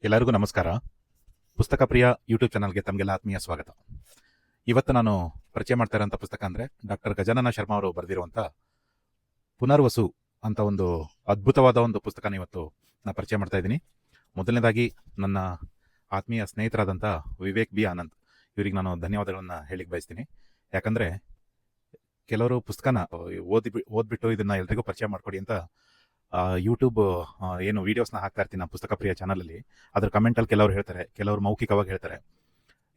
ಎಲ್ಲರಿಗೂ ನಮಸ್ಕಾರ. ಪುಸ್ತಕ ಪ್ರಿಯ ಯೂಟ್ಯೂಬ್ ಚಾನಲ್ಗೆ ತಮಗೆಲ್ಲ ಆತ್ಮೀಯ ಸ್ವಾಗತ. ಇವತ್ತು ನಾನು ಪರಿಚಯ ಮಾಡ್ತಾ ಇರೋಂಥ ಪುಸ್ತಕ ಅಂದರೆ ಡಾಕ್ಟರ್ ಗಜಾನನ ಶರ್ಮಾ ಅವರು ಬರೆದಿರುವಂಥ ಪುನರ್ವಸು ಅಂತ ಒಂದು ಅದ್ಭುತವಾದ ಒಂದು ಪುಸ್ತಕನ ಇವತ್ತು ನಾನು ಪರಿಚಯ ಮಾಡ್ತಾ ಇದ್ದೀನಿ. ಮೊದಲನೇದಾಗಿ ನನ್ನ ಆತ್ಮೀಯ ಸ್ನೇಹಿತರಾದಂಥ ವಿವೇಕ್ ಬಿ ಆನಂದ್ ಇವರಿಗೆ ನಾನು ಧನ್ಯವಾದಗಳನ್ನು ಹೇಳಿಕ್ಕೆ ಬಯಸ್ತೀನಿ. ಯಾಕಂದರೆ ಕೆಲವರು ಪುಸ್ತಕನ ಓದ್ಬಿಟ್ಟು ಇದನ್ನು ಎಲ್ರಿಗೂ ಪರಿಚಯ ಮಾಡಿಕೊಡಿ ಅಂತ ಯೂಟ್ಯೂಬ್ ಏನು ವೀಡಿಯೋಸ್ನ ಹಾಕ್ತಾ ಇರ್ತೀನಿ ನಮ್ಮ ಪುಸ್ತಕ ಪ್ರಿಯ ಚಾನಲಲ್ಲಿ. ಅದ್ರ ಕಮೆಂಟಲ್ಲಿ ಕೆಲವರು ಹೇಳ್ತಾರೆ, ಕೆಲವರು ಮೌಖಿಕವಾಗಿ ಹೇಳ್ತಾರೆ.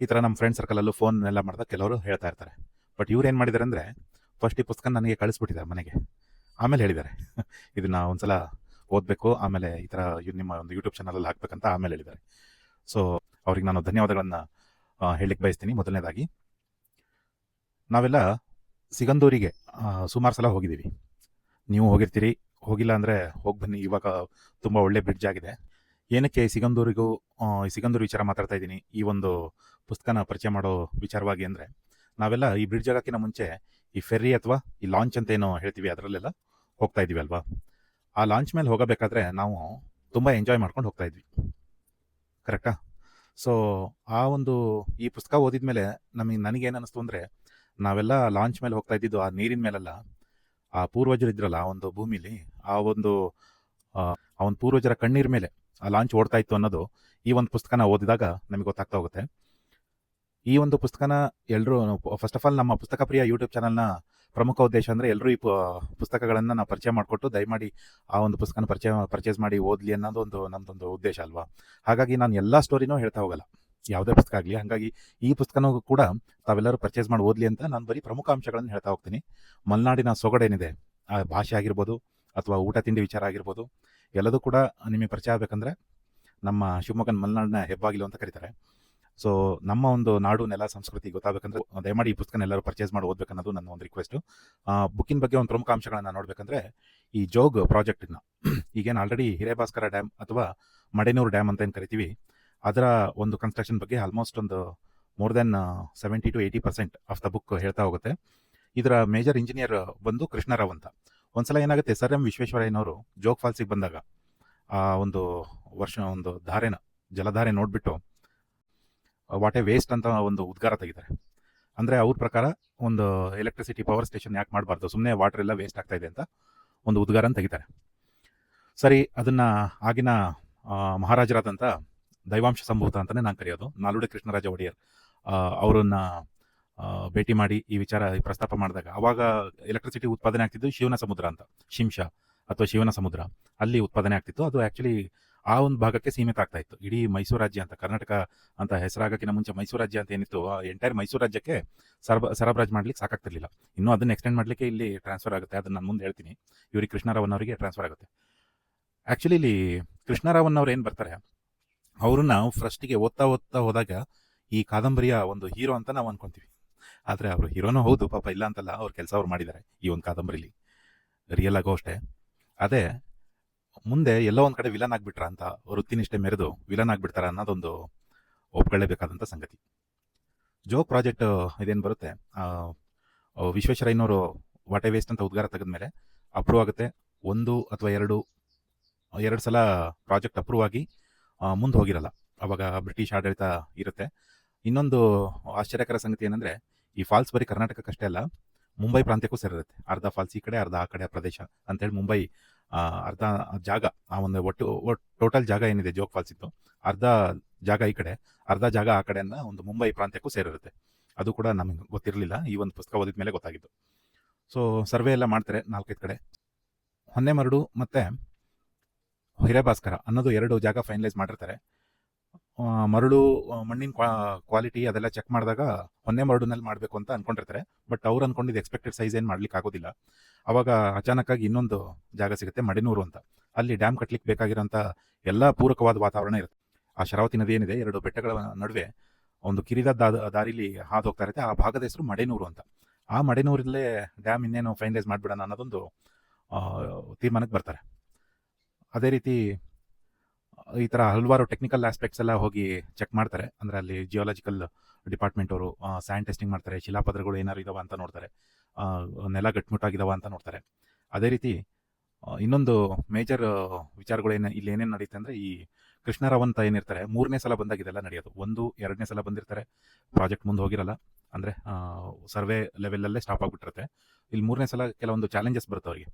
ಈ ಥರ ನಮ್ಮ ಫ್ರೆಂಡ್ ಸರ್ಕಲಲ್ಲೂ ಫೋನ್ ಎಲ್ಲ ಮಾಡಿದಾಗ ಕೆಲವರು ಹೇಳ್ತಾ ಇರ್ತಾರೆ. ಬಟ್ ಇವ್ರು ಏನು ಮಾಡಿದ್ದಾರೆ ಅಂದರೆ, ಫಸ್ಟ್ ಈ ಪುಸ್ತಕ ನನಗೆ ಕಳಿಸ್ಬಿಟ್ಟಿದ್ದಾರೆ ಮನೆಗೆ, ಆಮೇಲೆ ಹೇಳಿದ್ದಾರೆ ಇದನ್ನು ಒಂದ್ಸಲ ಓದಬೇಕು, ಆಮೇಲೆ ಈ ಥರ ನಿಮ್ಮ ಒಂದು ಯೂಟ್ಯೂಬ್ ಚಾನಲಲ್ಲಿ ಹಾಕ್ಬೇಕಂತ ಆಮೇಲೆ ಹೇಳಿದ್ದಾರೆ. ಸೊ ಅವ್ರಿಗೆ ನಾನು ಧನ್ಯವಾದಗಳನ್ನು ಹೇಳಲಿಕ್ಕೆ ಬಯಸ್ತೀನಿ. ಮೊದಲನೇದಾಗಿ, ನಾವೆಲ್ಲ ಸಿಗಂದೂರಿಗೆ ಸುಮಾರು ಸಲ ಹೋಗಿದ್ದೀವಿ. ನೀವು ಹೋಗಿರ್ತೀರಿ, ಹೋಗಿಲ್ಲ ಅಂದರೆ ಹೋಗಿ ಬನ್ನಿ. ಇವಾಗ ತುಂಬ ಒಳ್ಳೆ ಬ್ರಿಡ್ಜ್ ಆಗಿದೆ. ಏನಕ್ಕೆ ಸಿಗಂದೂರು ವಿಚಾರ ಮಾತಾಡ್ತಾ ಇದ್ದೀನಿ, ಈ ಒಂದು ಪುಸ್ತಕನ ಪರಿಚಯ ಮಾಡೋ ವಿಚಾರವಾಗಿ ಅಂದರೆ, ನಾವೆಲ್ಲ ಈ ಬ್ರಿಡ್ಜ್ ಆಗೋಕ್ಕಿಂತ ಮುಂಚೆ ಈ ಫೆರ್ರಿ ಅಥವಾ ಈ ಲಾಂಚ್ ಅಂತ ಏನೋ ಹೇಳ್ತೀವಿ, ಅದರಲ್ಲೆಲ್ಲ ಹೋಗ್ತಾ ಇದ್ದೀವಿ ಅಲ್ವಾ. ಆ ಲಾಂಚ್ ಮೇಲೆ ಹೋಗಬೇಕಾದ್ರೆ ನಾವು ತುಂಬ ಎಂಜಾಯ್ ಮಾಡ್ಕೊಂಡು ಹೋಗ್ತಾ ಇದ್ವಿ, ಕರೆಕ್ಟಾ? ಸೊ ಈ ಪುಸ್ತಕ ಓದಿದ ಮೇಲೆ ನನಗೇನು ಅನ್ನಿಸ್ತು ಅಂದರೆ, ನಾವೆಲ್ಲ ಲಾಂಚ್ ಮೇಲೆ ಹೋಗ್ತಾ ಇದ್ದಿದ್ದು ಆ ನೀರಿನ ಮೇಲೆಲ್ಲ ಆ ಪೂರ್ವಜರು ಇದ್ರಲ್ಲ ಆ ಒಂದು ಭೂಮಿಲಿ, ಆ ಒಂದು ಪೂರ್ವಜರ ಕಣ್ಣೀರ್ ಮೇಲೆ ಆ ಲಾಂಚ್ ಓಡ್ತಾ ಇತ್ತು ಅನ್ನೋದು ಈ ಒಂದು ಪುಸ್ತಕನ ಓದಿದಾಗ ನಮಗೆ ಗೊತ್ತಾಗ್ತಾ ಹೋಗುತ್ತೆ. ಈ ಒಂದು ಪುಸ್ತಕನ ಎಲ್ಲರೂ, ಫಸ್ಟ್ ಆಫ್ ಆಲ್ ನಮ್ಮ ಪುಸ್ತಕ ಪ್ರಿಯ ಯೂಟ್ಯೂಬ್ ಚಾನಲ್ನ ಪ್ರಮುಖ ಉದ್ದೇಶ ಅಂದರೆ, ಎಲ್ಲರೂ ಈ ಪುಸ್ತಕಗಳನ್ನು ನಾವು ಪರಿಚಯ ಮಾಡಿಕೊಟ್ಟು ದಯಮಾಡಿ ಆ ಒಂದು ಪುಸ್ತಕನ ಪರ್ಚೇಸ್ ಮಾಡಿ ಓದಲಿ ಅನ್ನೋದು ನಮ್ಮದೊಂದು ಉದ್ದೇಶ ಅಲ್ವಾ. ಹಾಗಾಗಿ ನಾನು ಎಲ್ಲ ಸ್ಟೋರಿನೂ ಹೇಳ್ತಾ ಹೋಗಲ್ಲ, ಯಾವುದೇ ಪುಸ್ತಕ ಆಗಲಿ. ಹಾಗಾಗಿ ಈ ಪುಸ್ತಕನೂ ಕೂಡ ತಾವೆಲ್ಲರೂ ಪರ್ಚೇಸ್ ಮಾಡಿ ಓದಲಿ ಅಂತ ನಾನು ಬರೀ ಪ್ರಮುಖ ಅಂಶಗಳನ್ನು ಹೇಳ್ತಾ ಹೋಗ್ತೀನಿ. ಮಲೆನಾಡಿನ ಸೊಗಡೇನಿದೆ, ಆ ಭಾಷೆ ಆಗಿರ್ಬೋದು ಅಥವಾ ಊಟ ತಿಂಡಿ ವಿಚಾರ ಆಗಿರ್ಬೋದು, ಎಲ್ಲದೂ ಕೂಡ ನಿಮಗೆ ಪರಿಚಯ ಆಗಬೇಕಂದ್ರೆ ನಮ್ಮ ಶಿವಮೊಗ್ಗನ ಮಲೆನಾಡಿನ ಹೆಬ್ಬಾಗಿಲು ಅಂತ ಕರೀತಾರೆ. ಸೊ ನಮ್ಮ ಒಂದು ನಾಡು ನೆಲ ಸಂಸ್ಕೃತಿ ಗೊತ್ತಾಗಬೇಕಂದ್ರೆ ದಯಮಾಡಿ ಈ ಪುಸ್ತಕನ ಎಲ್ಲರೂ ಪರ್ಚೇಸ್ ಮಾಡಿ ಓದಬೇಕನ್ನೋದು ನನ್ನ ಒಂದು ರಿಕ್ವೆಸ್ಟು. ಬುಕ್ಕಿನ ಬಗ್ಗೆ ಒಂದು ಪ್ರಮುಖ ಅಂಶಗಳನ್ನು ನೋಡಬೇಕಂದ್ರೆ, ಈ ಜೋಗ್ ಪ್ರಾಜೆಕ್ಟನ್ನ ಈಗೇನು ಆಲ್ರೆಡಿ ಹಿರೇಭಾಸ್ಕರ ಡ್ಯಾಮ್ ಅಥವಾ ಮಡೆನೂರು ಡ್ಯಾಮ್ ಅಂತ ಏನು ಕರಿತೀವಿ, ಅದರ ಒಂದು ಕನ್ಸ್ಟ್ರಕ್ಷನ್ ಬಗ್ಗೆ ಆಲ್ಮೋಸ್ಟ್ ಒಂದು more than 70 to 80% of the book ಹೇಳ್ತಾ ಹೋಗುತ್ತೆ. ಇದರ ಮೇಜರ್ ಇಂಜಿನಿಯರ್ ಬಂದು ಕೃಷ್ಣರಾವ್ ಅಂತ. ಒಂದ್ಸಲ ಏನಾಗುತ್ತೆ, ಸರ್ ಎಂ ವಿಶ್ವೇಶ್ವರಯ್ಯನವರು ಜೋಗ್ ಫಾಲ್ಸಿಗೆ ಬಂದಾಗ ಆ ಒಂದು ಜಲಧಾರೆ ನೋಡಿಬಿಟ್ಟು ವಾಟ್ ಎ ವೇಸ್ಟ್ ಅಂತ ಒಂದು ಉದ್ಗಾರ ತೆಗಿತಾರೆ. ಅಂದರೆ ಅವ್ರ ಪ್ರಕಾರ ಒಂದು ಎಲೆಕ್ಟ್ರಿಸಿಟಿ ಪವರ್ ಸ್ಟೇಷನ್ ಯಾಕೆ ಮಾಡಬಾರ್ದು, ಸುಮ್ಮನೆ ವಾಟರ್ ಎಲ್ಲ ವೇಸ್ಟ್ ಆಗ್ತಾ ಇದೆ ಅಂತ ಒಂದು ಉದ್ಗಾರನ ತೆಗಿತಾರೆ. ಸರಿ, ಅದನ್ನು ಆಗಿನ ಮಹಾರಾಜರಾದಂಥ ದೈವಾಂಶ ಸಂಭೂತ ಅಂತಲೇ ನಾನು ಕರೆಯೋದು, ನಾಲ್ವಡಿ ಕೃಷ್ಣರಾಜ ಒಡೆಯರ್ ಅವರನ್ನ ಭೇಟಿ ಮಾಡಿ ಈ ವಿಚಾರ ಪ್ರಸ್ತಾಪ ಮಾಡಿದಾಗ, ಆವಾಗ ಎಲೆಕ್ಟ್ರಿಸಿಟಿ ಉತ್ಪಾದನೆ ಆಗ್ತಿದ್ದು ಶಿವನ ಸಮುದ್ರ ಅಂತ, ಶಿಂಷಾ ಅಥವಾ ಶಿವನ ಸಮುದ್ರ, ಅಲ್ಲಿ ಉತ್ಪಾದನೆ ಆಗ್ತಿತ್ತು. ಅದು ಆ್ಯಕ್ಚುಲಿ ಆ ಒಂದು ಭಾಗಕ್ಕೆ ಸೀಮಿತ ಆಗ್ತಾ ಇತ್ತು. ಇಡೀ ಮೈಸೂರು ರಾಜ್ಯ ಅಂತ, ಕರ್ನಾಟಕ ಅಂತ ಹೆಸರಾಗೋಕ್ಕಿಂತ ಮುಂಚೆ ಮೈಸೂರು ರಾಜ್ಯ ಅಂತ ಏನಿತ್ತು, ಆ ಎಂಟೈರ್ ಮೈಸೂರು ರಾಜ್ಯಕ್ಕೆ ಸರಬರಾಜು ಮಾಡ್ಲಿಕ್ಕೆ ಸಾಕಾಗ್ತಿರ್ಲಿಲ್ಲ. ಇನ್ನೂ ಅದನ್ನು ಎಕ್ಸ್ಟೆಂಡ್ ಮಾಡಲಿಕ್ಕೆ ಇಲ್ಲಿ ಟ್ರಾನ್ಸ್ಫರ್ ಆಗುತ್ತೆ, ಅದನ್ನು ನಾನು ಮುಂದೆ ಹೇಳ್ತೀನಿ. ಇವ್ರಿಗೆ ಕೃಷ್ಣರಾವನ್ ಅವರಿಗೆ ಟ್ರಾನ್ಸ್ಫರ್ ಆಗುತ್ತೆ. ಆ್ಯಕ್ಚುಲಿ ಇಲ್ಲಿ ಕೃಷ್ಣರಾವನ್ ಅವ್ರು ಏನು ಬರ್ತಾರೆ, ಅವ್ರನ್ನ ಫಸ್ಟಿಗೆ ಓದ್ತಾ ಹೋದಾಗ ಈ ಕಾದಂಬರಿಯ ಒಂದು ಹೀರೋ ಅಂತ ನಾವು ಅನ್ಕೊಂತೀವಿ. ಆದರೆ ಅವರು ಹೀರೋನೂ ಹೌದು, ಪಾಪ, ಇಲ್ಲ ಅಂತಲ್ಲ, ಅವ್ರ ಕೆಲಸ ಅವ್ರು ಮಾಡಿದ್ದಾರೆ ಈ ಒಂದು ಕಾದಂಬರಿಲಿ, ರಿಯಲ್ ಆಗೋ ಅಷ್ಟೇ. ಅದೇ ಮುಂದೆ ಎಲ್ಲೋ ಒಂದು ಕಡೆ ವಿಲನ್ ಆಗ್ಬಿಟ್ರ ಅಂತ, ವೃತ್ತಿನಿಷ್ಠೆ ಮೆರೆದು ವಿಲನ್ ಆಗ್ಬಿಡ್ತಾರ ಅನ್ನೋದೊಂದು ಒಪ್ಕೊಳ್ಳೇಬೇಕಾದಂಥ ಸಂಗತಿ. ಜೋಗ್ ಪ್ರಾಜೆಕ್ಟ್ ಇದೇನು ಬರುತ್ತೆ, ವಿಶ್ವೇಶ್ವರಯ್ಯನವರು ವಾಟೆ ವೇಸ್ಟ್ ಅಂತ ಉದ್ಗಾರ ತೆಗೆದ್ಮೇಲೆ ಅಪ್ರೂವ್ ಆಗುತ್ತೆ. ಒಂದು ಅಥವಾ ಎರಡು ಸಲ ಪ್ರಾಜೆಕ್ಟ್ ಅಪ್ರೂವ್ ಆಗಿ ಮುಂದೆ ಹೋಗಿರಲ್ಲ, ಅವಾಗ ಬ್ರಿಟಿಷ್ ಆಡಳಿತ ಇರುತ್ತೆ. ಇನ್ನೊಂದು ಆಶ್ಚರ್ಯಕರ ಸಂಗತಿ ಏನಂದರೆ, ಈ ಫಾಲ್ಸ್ ಬರೀ ಕರ್ನಾಟಕಕ್ಕಷ್ಟೇ ಅಲ್ಲ, ಮುಂಬೈ ಪ್ರಾಂತ್ಯಕ್ಕೂ ಸೇರಿರುತ್ತೆ. ಅರ್ಧ ಫಾಲ್ಸ್ ಈ ಕಡೆ, ಅರ್ಧ ಆ ಕಡೆ ಪ್ರದೇಶ ಅಂತೇಳಿ ಮುಂಬೈ ಅರ್ಧ ಜಾಗ, ಆ ಒಂದು ಒಟ್ಟು ಟೋಟಲ್ ಜಾಗ ಏನಿದೆ ಜೋಗ್ ಫಾಲ್ಸ್ ಇತ್ತು, ಅರ್ಧ ಜಾಗ ಈ ಕಡೆ, ಅರ್ಧ ಜಾಗ ಆ ಕಡೆ ಅನ್ನೋ ಒಂದು ಮುಂಬೈ ಪ್ರಾಂತ್ಯಕ್ಕೂ ಸೇರಿರುತ್ತೆ. ಅದು ಕೂಡ ನಮಗೆ ಗೊತ್ತಿರಲಿಲ್ಲ, ಈ ಒಂದು ಪುಸ್ತಕ ಓದಿದ ಮೇಲೆ ಗೊತ್ತಾಗಿದ್ದು. ಸೊ ಸರ್ವೆ ಎಲ್ಲ ಮಾಡ್ತಾರೆ 4-5 ಕಡೆ. ಹೊನ್ನೆಮರಡು ಮತ್ತು ಹಿರೇಭಾಸ್ಕರ ಅನ್ನೋದು 2 ಜಾಗ ಫೈನಲೈಸ್ ಮಾಡಿರ್ತಾರೆ. ಮರಳು ಮಣ್ಣಿನ ಕ್ವಾಲಿಟಿ ಅದೆಲ್ಲ ಚೆಕ್ ಮಾಡಿದಾಗ ಹೊನ್ನೆಮರಡುನಲ್ಲಿ ಮಾಡಬೇಕು ಅಂತ ಅಂದ್ಕೊಂಡಿರ್ತಾರೆ. ಬಟ್ ಅವ್ರು ಅಂದ್ಕೊಂಡಿದ್ದು ಎಕ್ಸ್ಪೆಕ್ಟೆಡ್ ಸೈಜ್ ಏನು ಮಾಡ್ಲಿಕ್ಕೆ ಆಗೋದಿಲ್ಲ. ಅವಾಗ ಅಚಾನಕ್ಕಾಗಿ ಇನ್ನೊಂದು ಜಾಗ ಸಿಗುತ್ತೆ, ಮಡೆನೂರು ಅಂತ. ಅಲ್ಲಿ ಡ್ಯಾಮ್ ಕಟ್ಲಿಕ್ಕೆ ಬೇಕಾಗಿರೋಂಥ ಎಲ್ಲ ಪೂರಕವಾದ ವಾತಾವರಣ ಇರುತ್ತೆ. ಆ ಶರಾವತಿ ನದಿ ಏನಿದೆ, 2 ಬೆಟ್ಟಗಳ ನಡುವೆ ಒಂದು ಕಿರಿದ ದಾರಿಲಿ ಹಾದು ಹೋಗ್ತಾ ಇರುತ್ತೆ. ಆ ಭಾಗದ ಹೆಸರು ಮಡೆನೂರು ಅಂತ. ಆ ಮಡೆನೂರಲ್ಲೇ ಡ್ಯಾಮ್ ಇನ್ನೇನು ಫೈನಲೈಸ್ ಮಾಡಿಬಿಡೋಣ ಅನ್ನೋದೊಂದು ತೀರ್ಮಾನಕ್ಕೆ ಬರ್ತಾರೆ. ಅದೇ ರೀತಿ ಈ ಥರ ಹಲವಾರು ಟೆಕ್ನಿಕಲ್ ಆಸ್ಪೆಕ್ಟ್ಸ್ ಎಲ್ಲ ಹೋಗಿ ಚೆಕ್ ಮಾಡ್ತಾರೆ. ಅಂದರೆ ಅಲ್ಲಿ ಜಿಯೋಲಾಜಿಕಲ್ ಡಿಪಾರ್ಟ್ಮೆಂಟ್ ಅವರು ಸ್ಯಾಂಡ್ ಟೆಸ್ಟಿಂಗ್ ಮಾಡ್ತಾರೆ, ಶಿಲಾಪದರಗಳು ಏನಾರು ಇದಾವ ಅಂತ ನೋಡ್ತಾರೆ, ನೆಲ ಗಟ್ಟಿಮುಟ್ಟಾಗಿದಾವ ಅಂತ ನೋಡ್ತಾರೆ. ಅದೇ ರೀತಿ ಇನ್ನೊಂದು ಮೇಜರ್ ವಿಚಾರಗಳು ಇಲ್ಲಿ ಏನೇನು ನಡೆಯುತ್ತೆ ಅಂದರೆ, ಈ ಕೃಷ್ಣರಾವ್ ಅಂತ ಏನಿರ್ತಾರೆ 3ನೇ ಸಲ ಬಂದಾಗ ಇದೆಲ್ಲ ನಡೆಯೋದು. 1, 2ನೇ ಸಲ ಬಂದಿರ್ತಾರೆ, ಪ್ರಾಜೆಕ್ಟ್ ಮುಂದೆ ಹೋಗಿರಲ್ಲ. ಅಂದರೆ ಸರ್ವೆ ಲೆವೆಲಲ್ಲೇ ಸ್ಟಾಪ್ ಆಗಿಬಿಟ್ಟಿರುತ್ತೆ. ಇಲ್ಲಿ 3ನೇ ಸಲ ಕೆಲವೊಂದು ಚಾಲೆಂಜಸ್ ಬರುತ್ತೆ ಅವರಿಗೆ.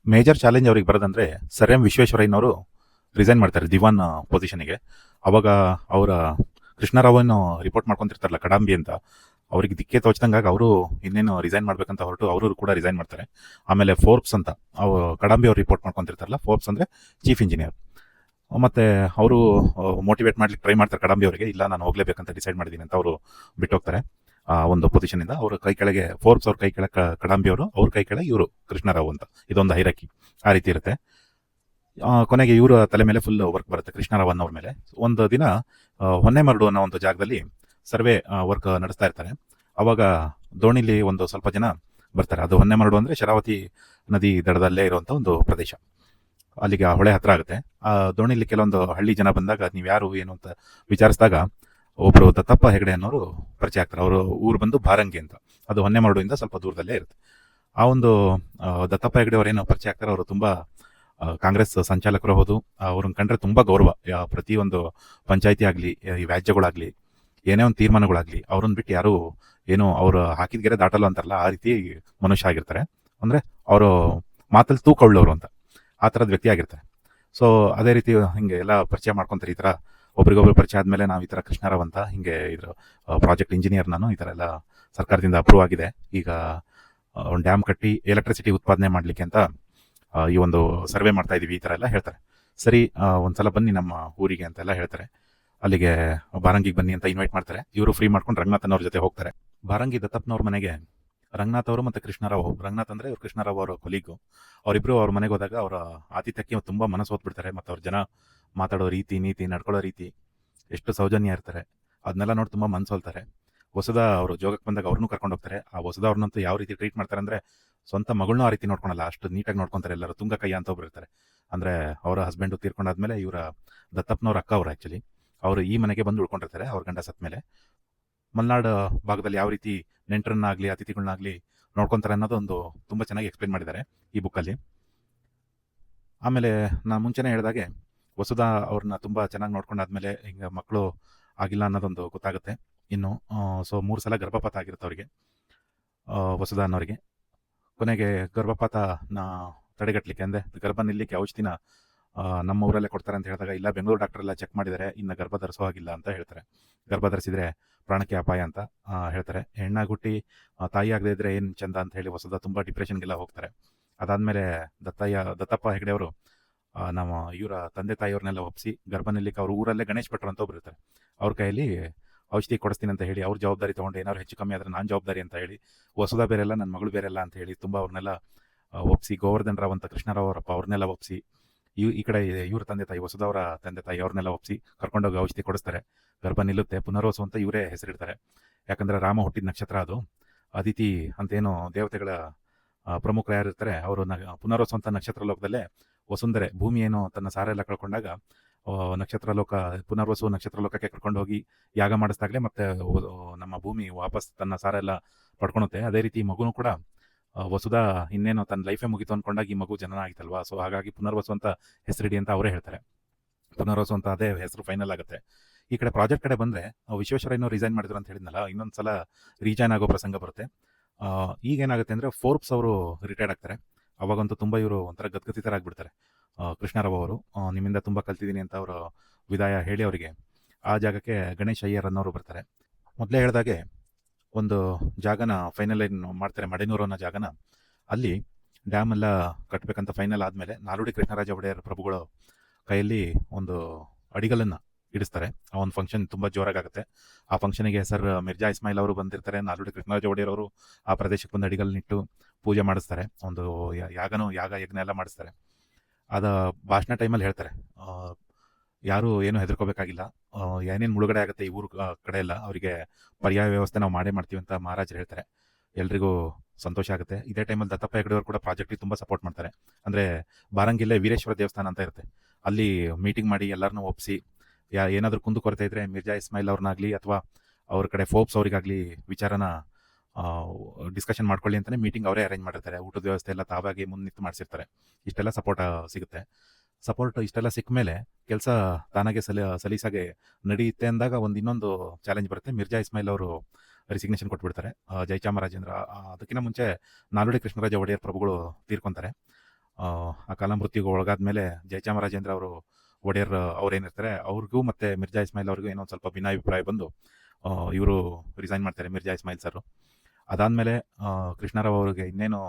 ಮೇಜರ್ ಚಾಲೆಂಜ್ ಅವ್ರಿಗೆ ಬರೋದಂದರೆ ಸರ್ ಎಂ ವಿಶ್ವೇಶ್ವರಯ್ಯನವರು ರಿಸೈನ್ ಮಾಡ್ತಾರೆ ದಿವಾನ್ ಪೊಸಿಷನಿಗೆ. ಅವಾಗ ಅವರ ಕೃಷ್ಣರಾವನ್ ರಿಪೋರ್ಟ್ ಮಾಡ್ಕೊತಿರ್ತಾರಲ್ಲ ಕಡಂಬಿ ಅಂತ, ಅವ್ರಿಗೆ ದಿಕ್ಕೆ ತೋಚ್ದಂಗಾಗಿ ಅವರು ಇನ್ನೇನು ರಿಸೈನ್ ಮಾಡ್ಬೇಕಂತ ಹೊರಟು ಅವರು ಕೂಡ ರಿಸೈನ್ ಮಾಡ್ತಾರೆ. ಆಮೇಲೆ ಫೋರ್ಬ್ಸ್ ಅಂತ ಕಡಂಬಿ ಅವ್ರು ರಿಪೋರ್ಟ್ ಮಾಡ್ಕೊತಿರ್ತಾರಲ್ಲ, ಫೋರ್ಬ್ಸ್ ಅಂದರೆ ಚೀಫ್ ಇಂಜಿನಿಯರ್, ಮತ್ತು ಅವರು ಮೋಟಿವೇಟ್ ಮಾಡ್ಲಿಕ್ಕೆ ಟ್ರೈ ಮಾಡ್ತಾರೆ ಕಡಂಬಿ ಅವರಿಗೆ. ಇಲ್ಲ, ನಾನು ಹೋಗ್ಲೇಬೇಕಂತ ಡಿಸೈಡ್ ಮಾಡಿದ್ದೀನಿ ಅಂತ ಅವರು ಬಿಟ್ಟೋಗ್ತಾರೆ ಒಂದು ಪೊಸಿಷನಿಂದ. ಅವ್ರ ಕೈ ಕೆಳಗೆ ಫೋರ್ಬ್ಸ್ ಅವ್ರ ಕೈ ಕೆಳಗೆ ಕಡಂಬಿ ಅವರು, ಅವ್ರ ಕೈ ಕೆಳಗೆ ಇವರು ಕೃಷ್ಣರಾವ್ ಅಂತ, ಇದೊಂದು ಹೈರಾಕಿ ಆ ರೀತಿ ಇರುತ್ತೆ. ಕೊನೆಗೆ ಇವರ ತಲೆ ಮೇಲೆ ಫುಲ್ ವರ್ಕ್ ಬರುತ್ತೆ ಕೃಷ್ಣರಾವನ್ ಅವ್ರ ಮೇಲೆ. ಒಂದು ದಿನ ಹೊನ್ನೆಮರಡು ಅನ್ನೋ ಒಂದು ಜಾಗದಲ್ಲಿ ಸರ್ವೆ ವರ್ಕ್ ನಡೆಸ್ತಾ ಇರ್ತಾರೆ. ಅವಾಗ ದೋಣಿಲಿ ಒಂದು ಸ್ವಲ್ಪ ಜನ ಬರ್ತಾರೆ. ಅದು ಹೊನ್ನೆಮರಡು ಅಂದರೆ ಶರಾವತಿ ನದಿ ದಡದಲ್ಲೇ ಇರುವಂಥ ಒಂದು ಪ್ರದೇಶ, ಅಲ್ಲಿಗೆ ಆ ಹೊಳೆ ಹತ್ರ ಆಗುತ್ತೆ. ಆ ದೋಣಿಲಿ ಕೆಲವೊಂದು ಹಳ್ಳಿ ಜನ ಬಂದಾಗ ನೀವು ಯಾರು ಏನು ಅಂತ ವಿಚಾರಿಸಿದಾಗ ಒಬ್ಬರು ದತ್ತಪ್ಪ ಹೆಗಡೆ ಅನ್ನೋರು ಪರಿಚಯ ಆಗ್ತಾರೆ. ಅವರು ಊರು ಬಂದು ಬಾರಂಗಿ ಅಂತ, ಅದು ಹೊನ್ನೆಮರಡುವಿಂದ ಸ್ವಲ್ಪ ದೂರದಲ್ಲೇ ಇರುತ್ತೆ. ಆ ಒಂದು ದತ್ತಪ್ಪ ಹೆಗಡೆ ಅವರೇನು ಪರಿಚಯ ಆಗ್ತಾರೆ, ಅವರು ತುಂಬ ಕಾಂಗ್ರೆಸ್ ಸಂಚಾಲಕರು ಹೌದು. ಅವ್ರನ್ನ ಕಂಡ್ರೆ ತುಂಬ ಗೌರವ. ಪ್ರತಿಯೊಂದು ಪಂಚಾಯಿತಿ ಆಗಲಿ, ಈ ವ್ಯಾಜ್ಯಗಳಾಗಲಿ, ಏನೇ ಒಂದು ತೀರ್ಮಾನಗಳಾಗಲಿ ಅವ್ರನ್ನ ಬಿಟ್ಟು ಯಾರು ಏನು ಅವ್ರು ಹಾಕಿದ ಗೆರೆ ದಾಟಲ್ಲ ಅಂತಾರಲ್ಲ, ಆ ರೀತಿ ಮನುಷ್ಯ ಆಗಿರ್ತಾರೆ. ಅಂದರೆ ಅವರು ಮಾತಲ್ಲಿ ತೂಕಳ್ಳವರು ಅಂತ, ಆ ಥರದ ವ್ಯಕ್ತಿ ಆಗಿರ್ತಾರೆ. ಸೊ ಅದೇ ರೀತಿ ಹಿಂಗೆ ಎಲ್ಲ ಪರಿಚಯ ಮಾಡ್ಕೊತಾರೆ. ಈ ಥರ ಒಬ್ರಿಗೊಬ್ರು ಪರಿಚಯ ಆದಮೇಲೆ ನಾವು ಈ ಥರ ಕೃಷ್ಣರಾವ್ ಅಂತ, ಹಿಂಗೆ ಇದ್ರ ಪ್ರಾಜೆಕ್ಟ್ ಇಂಜಿನಿಯರ್ ನಾನು, ಈ ಥರ ಎಲ್ಲ ಸರ್ಕಾರದಿಂದ ಅಪ್ರೂವ್ ಆಗಿದೆ, ಈಗ ಒಂದು ಡ್ಯಾಮ್ ಕಟ್ಟಿ ಎಲೆಕ್ಟ್ರಿಸಿಟಿ ಉತ್ಪಾದನೆ ಮಾಡಲಿಕ್ಕೆ ಅಂತ ಈ ಒಂದು ಸರ್ವೆ ಮಾಡ್ತಾ ಇದೀವಿ, ಈ ಥರ ಎಲ್ಲ ಹೇಳ್ತಾರೆ. ಸರಿ, ಒಂದ್ಸಲ ಬನ್ನಿ ನಮ್ಮ ಊರಿಗೆ ಅಂತೆಲ್ಲ ಹೇಳ್ತಾರೆ. ಅಲ್ಲಿಗೆ ಬಾರಂಗಿಗೆ ಬನ್ನಿ ಅಂತ ಇನ್ವೈಟ್ ಮಾಡ್ತಾರೆ. ಇವರು ಫ್ರೀ ಮಾಡ್ಕೊಂಡು ರಂಗನಾಥನ್ ಅವ್ರ ಜೊತೆ ಹೋಗ್ತಾರೆ. ಬಾರಂಗಿ ದತ್ತಪ್ಪನವ್ರ ಮನೆಗೆ ರಂಗನಾಥ್ ಅವರು ಮತ್ತು ಕೃಷ್ಣರಾವ್, ರಂಗನಾಥ್ ಅಂದರೆ ಇವ್ರು ಕೃಷ್ಣರಾವ್ ಅವರ ಕೊಲೀಗು, ಅವರಿಬ್ಬರು ಅವ್ರ ಮನೆಗೆ ಹೋದಾಗ ಅವರ ಆತಿಥ್ಯಕ್ಕೆ ತುಂಬ ಮನಸ್ಸು ಹೋಗ್ಬಿಡ್ತಾರೆ. ಮತ್ತು ಅವ್ರ ಜನ ಮಾತಾಡೋ ರೀತಿ, ನೀತಿ, ನಡ್ಕೊಳ್ಳೋ ರೀತಿ, ಎಷ್ಟು ಸೌಜನ್ಯ ಇರ್ತಾರೆ, ಅದನ್ನೆಲ್ಲ ನೋಡಿ ತುಂಬ ಮನಸ್ಸೋಲ್ತಾರೆ. ಹೊಸದ ಅವರು ಜೋಗಕ್ಕೆ ಬಂದಾಗ ಅವ್ರನ್ನೂ ಕರ್ಕೊಂಡು ಹೋಗ್ತಾರೆ. ಆ ಹೊಸದ ಅವ್ರನ್ನಂತೂ ಯಾವ ರೀತಿ ಟ್ರೀಟ್ ಮಾಡ್ತಾರೆ ಅಂದರೆ, ಸ್ವಂತ ಮಗಳನ್ನೂ ಆ ರೀತಿ ನೋಡ್ಕೊಳಲ್ಲ, ಅಷ್ಟು ನೀಟಾಗಿ ನೋಡ್ಕೊತಾರೆ ಎಲ್ಲರೂ. ತುಂಗಕಯ್ಯ ಅಂತ ಒಬ್ರು ಇರ್ತಾರೆ, ಅಂದರೆ ಅವರ ಹಸ್ಬೆಂಡು ತೀರ್ಕೊಂಡಾದ್ಮೇಲೆ ಇವರ ದತ್ತಪ್ಪನವ್ರ ಅಕ್ಕ ಅವರು ಆ್ಯಕ್ಚುಲಿ ಅವರು ಈ ಮನೆಗೆ ಬಂದು ಉಳ್ಕೊಂಡಿರ್ತಾರೆ ಅವ್ರ ಗಂಡ ಸತ್ತ ಮೇಲೆ. ಮಲೆನಾಡು ಭಾಗದಲ್ಲಿ ಯಾವ ರೀತಿ ನೆಂಟರನ್ನಾಗಲಿ ಅತಿಥಿಗಳನ್ನಾಗಲಿ ನೋಡ್ಕೊತಾರೆ ಅನ್ನೋದು ಒಂದು ತುಂಬ ಚೆನ್ನಾಗಿ ಎಕ್ಸ್ಪ್ಲೇನ್ ಮಾಡಿದ್ದಾರೆ ಈ ಬುಕ್ಕಲ್ಲಿ. ಆಮೇಲೆ ನಾನು ಮುಂಚೆನೇ ಹೇಳಿದಾಗೆ ವಸುಧಾ ಅವ್ರನ್ನ ತುಂಬ ಚೆನ್ನಾಗಿ ನೋಡ್ಕೊಂಡಾದ್ಮೇಲೆ ಹಿಂಗೆ ಮಕ್ಕಳು ಆಗಿಲ್ಲ ಅನ್ನೋದೊಂದು ಗೊತ್ತಾಗುತ್ತೆ. ಇನ್ನು ಸೊ 3 ಸಲ ಗರ್ಭಪಾತ ಆಗಿರುತ್ತೆ ಅವರಿಗೆ, ವಸುಧಾ ಅನ್ನೋರಿಗೆ. ಕೊನೆಗೆ ಗರ್ಭಪಾತನ ತಡೆಗಟ್ಟಲಿಕ್ಕೆ ಅಂದರೆ ಗರ್ಭ ನಿಲ್ಲಲಿಕ್ಕೆ ಔಷಧಿನ ನಮ್ಮ ಊರಲ್ಲೇ ಕೊಡ್ತಾರೆ ಅಂತ ಹೇಳಿದಾಗ, ಇಲ್ಲ ಬೆಂಗಳೂರು ಡಾಕ್ಟರ್ ಎಲ್ಲ ಚೆಕ್ ಮಾಡಿದ್ದಾರೆ, ಇನ್ನು ಗರ್ಭ ಧರಿಸೋ ಹಾಗಿಲ್ಲ ಅಂತ ಹೇಳ್ತಾರೆ. ಗರ್ಭ ಧರಿಸಿದ್ರೆ ಪ್ರಾಣಕ್ಕೆ ಅಪಾಯ ಅಂತ ಹೇಳ್ತಾರೆ. ಹೆಣ್ಣಾಗುಟ್ಟಿ ತಾಯಿ ಆಗದೇ ಇದ್ರೆ ಏನು ಚಂದ ಅಂತ ಹೇಳಿ ವಸುಧಾ ತುಂಬ ಡಿಪ್ರೆಷನ್ಗೆಲ್ಲ ಹೋಗ್ತಾರೆ. ಅದಾದಮೇಲೆ ದತ್ತಪ್ಪ ಹೆಗಡೆ ಅವರು ನಮ್ಮ ಇವರ ತಂದೆ ತಾಯಿಯವ್ರನ್ನೆಲ್ಲ ಒಪ್ಪಿಸಿ ಗರ್ಭ ನಿಲ್ಲಿಕ್ಕೆ ಅವ್ರ ಊರಲ್ಲೇ ಗಣೇಶ್ ಭಟ್ರು ಅಂತ ಒಬ್ರು ಇರ್ತಾರೆ, ಅವ್ರ ಕೈಯಲ್ಲಿ ಔಷಧಿ ಕೊಡಿಸ್ತೀನಿ ಅಂತ ಹೇಳಿ, ಅವ್ರ ಜವಾಬ್ದಾರಿ ತೊಗೊಂಡು ಏನಾದ್ರು ಹೆಚ್ಚು ಕಮ್ಮಿ ಆದರೆ ನಾನು ಜವಾಬ್ದಾರಿ ಅಂತ ಹೇಳಿ, ವಸುಧಾ ಬೇರೆಲ್ಲ ನನ್ನ ಮಗಳು ಬೇರೆಲ್ಲ ಅಂತ ಹೇಳಿ ತುಂಬ ಅವ್ರನ್ನೆಲ್ಲ ಒಪ್ಪಿಸಿ, ಗೋವರ್ಧನ್ ರಾವ್ ಅಂತ ಕೃಷ್ಣರಾವ್ ಅವರಪ್ಪ ಅವ್ರನ್ನೆಲ್ಲ ಒಪ್ಪಿಸಿ, ಈ ಕಡೆ ಇವ್ರ ತಂದೆ ತಾಯಿ ವಸುಧಾ ಅವರ ತಂದೆ ತಾಯಿ ಅವ್ರನ್ನೆಲ್ಲ ಒಪ್ಪಿಸಿ ಕರ್ಕೊಂಡೋಗಿ ಔಷಧಿ ಕೊಡಿಸ್ತಾರೆ. ಗರ್ಭ ನಿಲ್ಲುತ್ತೆ. ಪುನರ್ವಸು ಅಂತ ಇವರೇ ಹೆಸರಿಡ್ತಾರೆ, ಯಾಕಂದರೆ ರಾಮ ಹುಟ್ಟಿದ ನಕ್ಷತ್ರ ಅದು. ಅದಿತಿ ಅಂತೇನು ದೇವತೆಗಳ ಪ್ರಮುಖರು ಯಾರಿರ್ತಾರೆ ಅವರು ಪುನರ್ವಸು ಅಂತ ನಕ್ಷತ್ರ ಲೋಕದಲ್ಲೇ ವಸುಂಧರೆ, ಭೂಮಿ ಏನು ತನ್ನ ಸಾರ ಎಲ್ಲ ಕಳ್ಕೊಂಡಾಗ ನಕ್ಷತ್ರ ಲೋಕ ಪುನರ್ವಸು ನಕ್ಷತ್ರ ಲೋಕಕ್ಕೆ ಕರ್ಕೊಂಡು ಹೋಗಿ ಯಾಗ ಮಾಡಿಸ್ದಾಗಲೇ ಮತ್ತೆ ನಮ್ಮ ಭೂಮಿ ವಾಪಸ್ ತನ್ನ ಸಾರ ಎಲ್ಲ ಪಡ್ಕೊಳುತ್ತೆ. ಅದೇ ರೀತಿ ಮಗುನೂ ಕೂಡ ವಸುಧಾ ಇನ್ನೇನು ತನ್ನ ಲೈಫೇ ಮುಗಿತು ಅಂದ್ಕೊಂಡಾಗ ಈ ಮಗು ಜನನ ಆಗಿತ್ತಲ್ವಾ, ಸೊ ಹಾಗಾಗಿ ಪುನರ್ವಸು ಅಂತ ಹೆಸರಿಡಿ ಅಂತ ಅವರೇ ಹೇಳ್ತಾರೆ. ಪುನರ್ವಸು ಅಂತ ಅದೇ ಹೆಸರು ಫೈನಲ್ ಆಗುತ್ತೆ. ಈ ಕಡೆ ಪ್ರಾಜೆಕ್ಟ್ ಕಡೆ ಬಂದರೆ ವಿಶ್ವೇಶ್ವರಯ್ಯನವರು ರಿಸೈನ್ ಮಾಡಿದ್ರು ಅಂತ ಹೇಳಿದ್ನಲ್ಲ, ಇನ್ನೊಂದು ಸಲ ರಿಜೈನ್ ಆಗೋ ಪ್ರಸಂಗ ಬರುತ್ತೆ. ಈಗೇನಾಗುತ್ತೆ ಅಂದರೆ ಫೋರ್ಬ್ಸ್ ಅವರು ರಿಟೈರ್ಡ್ ಆಗ್ತಾರೆ. ಅವಾಗಂತೂ ತುಂಬ ಇವರು ಒಂಥರ ಗದ್ಗದಿತರಾಗ್ಬಿಡ್ತಾರೆ. ಕೃಷ್ಣರಾವ್ ಅವರು ನಿಮ್ಮಿಂದ ತುಂಬ ಕಲ್ತಿದ್ದೀನಿ ಅಂತ ಅವರು ವಿದಾಯ ಹೇಳಿ ಅವರಿಗೆ ಆ ಜಾಗಕ್ಕೆ ಗಣೇಶ್ ಅಯ್ಯರ್ ಅನ್ನೋರು ಬರ್ತಾರೆ. ಮೊದಲೇ ಹೇಳಿದಾಗೆ ಒಂದು ಜಾಗನ ಫೈನಲ್ ಏನು ಮಾಡ್ತಾರೆ, ಮಡೆನೂರು ಅನ್ನೋ ಜಾಗನ, ಅಲ್ಲಿ ಡ್ಯಾಮ್ ಎಲ್ಲ ಕಟ್ಟಬೇಕಂತ ಫೈನಲ್ ಆದಮೇಲೆ ನಾಲ್ವಡಿ ಕೃಷ್ಣರಾಜ ಒಡೆಯರ್ ಪ್ರಭುಗಳು ಕೈಯಲ್ಲಿ ಒಂದು ಅಡಿಗಲನ್ನು ಇಡಿಸ್ತಾರೆ. ಆ ಒಂದು ಫಂಕ್ಷನ್ ತುಂಬ ಜೋರಾಗುತ್ತೆ. ಆ ಫಂಕ್ಷನಿಗೆ ಸರ್ ಮಿರ್ಜಾ ಇಸ್ಮಾಯಿಲ್ ಅವರು ಬಂದಿರ್ತಾರೆ. ನಾಲ್ವಡಿ ಕೃಷ್ಣರಾಜ ಒಡೆಯರ್ ಅವರು ಆ ಪ್ರದೇಶಕ್ಕೆ ಬಂದು ಅಡಿಗಲ್ನಿಟ್ಟು ಪೂಜೆ ಮಾಡಿಸ್ತಾರೆ. ಒಂದು ಯಾಗ ಯಜ್ಞ ಎಲ್ಲ ಮಾಡಿಸ್ತಾರೆ. ಅದ ಭಾಷಣ ಟೈಮಲ್ಲಿ ಹೇಳ್ತಾರೆ, ಯಾರು ಏನು ಹೆದರ್ಕೋಬೇಕಾಗಿಲ್ಲ, ಏನೇನು ಮುಳುಗಡೆ ಆಗುತ್ತೆ ಈ ಊರು ಕಡೆ ಎಲ್ಲ ಅವರಿಗೆ ಪರ್ಯಾಯ ವ್ಯವಸ್ಥೆ ನಾವು ಮಾಡೇ ಮಾಡ್ತೀವಿ ಅಂತ ಮಹಾರಾಜರು ಹೇಳ್ತಾರೆ. ಎಲ್ರಿಗೂ ಸಂತೋಷ ಆಗುತ್ತೆ. ಇದೇ ಟೈಮಲ್ಲಿ ದತ್ತಪ್ಪ ಹೆಗಡೆಯವರು ಕೂಡ ಪ್ರಾಜೆಕ್ಟಿಗೆ ತುಂಬ ಸಪೋರ್ಟ್ ಮಾಡ್ತಾರೆ. ಅಂದರೆ ಬಾರಂಗಿಲ್ಲೇ ವೀರೇಶ್ವರ ದೇವಸ್ಥಾನ ಅಂತ ಇರುತ್ತೆ, ಅಲ್ಲಿ ಮೀಟಿಂಗ್ ಮಾಡಿ ಎಲ್ಲರನ್ನೂ ಒಪ್ಪಿಸಿ, ಏನಾದರೂ ಕುಂದು ಕೊರತೆ ಇದ್ದರೆ ಮಿರ್ಜಾ ಇಸ್ಮಾಯಿಲ್ ಅವ್ರನ್ನಾಗಲಿ ಅಥವಾ ಅವ್ರ ಕಡೆ ಫೋರ್ಬ್ಸ್ ಅವರಿಗಾಗಲಿ ವಿಚಾರನ ಡಿಸ್ಕಷನ್ ಮಾಡ್ಕೊಳ್ಳಿ ಅಂತಲೇ ಮೀಟಿಂಗ್ ಅವರೇ ಅರೇಂಜ್ ಮಾಡಿರ್ತಾರೆ. ಊಟದ ವ್ಯವಸ್ಥೆ ಎಲ್ಲ ತಾವಾಗೆ ಮುಂದೆ ನಿಂತು ಮಾಡಿಸಿರ್ತಾರೆ. ಇಷ್ಟೆಲ್ಲ ಸಪೋರ್ಟ್ ಸಿಗುತ್ತೆ. ಸಪೋರ್ಟ್ ಇಷ್ಟೆಲ್ಲ ಸಿಕ್ಕ ಮೇಲೆ ಕೆಲಸ ತಾನಾಗೆ ಸಲೀಸಾಗೆ ನಡೆಯುತ್ತೆ ಅಂದಾಗ ಇನ್ನೊಂದು ಚಾಲೆಂಜ್ ಬರುತ್ತೆ. ಮಿರ್ಜಾ ಇಸ್ಮಾಯಿಲ್ ಅವರು ರಿಸಿಗ್ನೇಷನ್ ಕೊಟ್ಬಿಡ್ತಾರೆ. ಜಯಚಾಮರಾಜೇಂದ್ರ ಅದಕ್ಕಿಂತ ಮುಂಚೆ ನಾಲ್ವಡಿ ಕೃಷ್ಣರಾಜ ಒಡೆಯರ್ ಪ್ರಭುಗಳು ತೀರ್ಕೊಂತಾರೆ. ಆ ಕಾಲಮೃತ್ಯುಗೆ ಒಳಗಾದ್ಮೇಲೆ ಜಯಚಾಮರಾಜೇಂದ್ರ ಅವರು ಒಡೆಯರ್ ಅವ್ರೇನಿರ್ತಾರೆ ಅವ್ರಿಗೂ ಮತ್ತೆ ಮಿರ್ಜಾ ಇಸ್ಮಾಯಿಲ್ ಅವ್ರಿಗೂ ಏನೋ ಒಂದು ಸ್ವಲ್ಪ ಭಿನ್ನಾಭಿಪ್ರಾಯ ಬಂದು ಇವರು ರಿಸೈನ್ ಮಾಡ್ತಾರೆ, ಮಿರ್ಜಾ ಇಸ್ಮಾಯಿಲ್ ಸರ್. ಅದಾದಮೇಲೆ ಕೃಷ್ಣರಾವ್ ಅವರಿಗೆ ಇನ್ನೇನು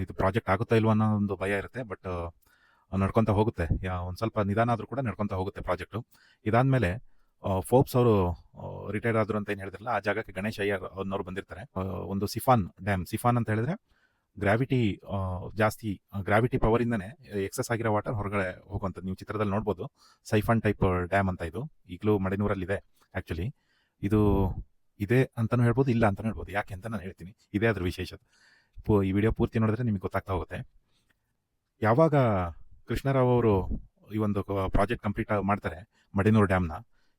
ಇದು ಪ್ರಾಜೆಕ್ಟ್ ಆಗುತ್ತಾ ಇಲ್ವೋ ಅನ್ನೋ ಒಂದು ಭಯ ಇರುತ್ತೆ. ಬಟ್ ನಡ್ಕೊತ ಹೋಗುತ್ತೆ, ಒಂದು ಸ್ವಲ್ಪ ನಿಧಾನ ಆದರೂ ಕೂಡ ನಡ್ಕೊತ ಹೋಗುತ್ತೆ ಪ್ರಾಜೆಕ್ಟು. ಇದಾದಮೇಲೆ ಫೋರ್ಬ್ಸ್ ಅವರು ರಿಟೈರ್ ಆದ್ರು ಅಂತ ಏನು ಹೇಳಿದ್ರಲ್ಲ, ಆ ಜಾಗಕ್ಕೆ ಗಣೇಶ್ ಅಯ್ಯರ್ ಅನ್ನೋರು ಬಂದಿರ್ತಾರೆ. ಒಂದು ಸಿಫಾನ್ ಡ್ಯಾಮ್, ಸಿಫಾನ್ ಅಂತ ಹೇಳಿದ್ರೆ ಗ್ರಾವಿಟಿ ಜಾಸ್ತಿ, ಗ್ರಾವಿಟಿ ಪವರಿಂದನೇ ಎಕ್ಸಸ್ ಆಗಿರೋ ವಾಟರ್ ಹೊರಗಡೆ ಹೋಗುವಂಥದ್ದು. ನೀವು ಚಿತ್ರದಲ್ಲಿ ನೋಡ್ಬೋದು, ಸೈಫಾನ್ ಟೈಪ್ ಡ್ಯಾಮ್ ಅಂತ. ಇದು ಈಗಲೂ ಮಡೆನೂರಲ್ಲಿದೆ. ಆ್ಯಕ್ಚುಲಿ ಇದು ಇದೆ ಅಂತಲೂ ಹೇಳ್ಬೋದು, ಇಲ್ಲ ಅಂತಲೂ ಹೇಳ್ಬೋದು. ಯಾಕೆ ಅಂತ ನಾನು ಹೇಳ್ತೀನಿ, ಇದೇ ಅದ್ರ ವಿಶೇಷತೆ. ಈ ವಿಡಿಯೋ ಪೂರ್ತಿ ನೋಡಿದ್ರೆ ನಿಮಗೆ ಗೊತ್ತಾಗ್ತಾ ಹೋಗುತ್ತೆ. ಯಾವಾಗ ಕೃಷ್ಣರಾವ್ ಅವರು ಈ ಒಂದು ಪ್ರಾಜೆಕ್ಟ್ ಕಂಪ್ಲೀಟ್ ಮಾಡ್ತಾರೆ ಮಡೆನೂರು ಡ್ಯಾಮ್ನ,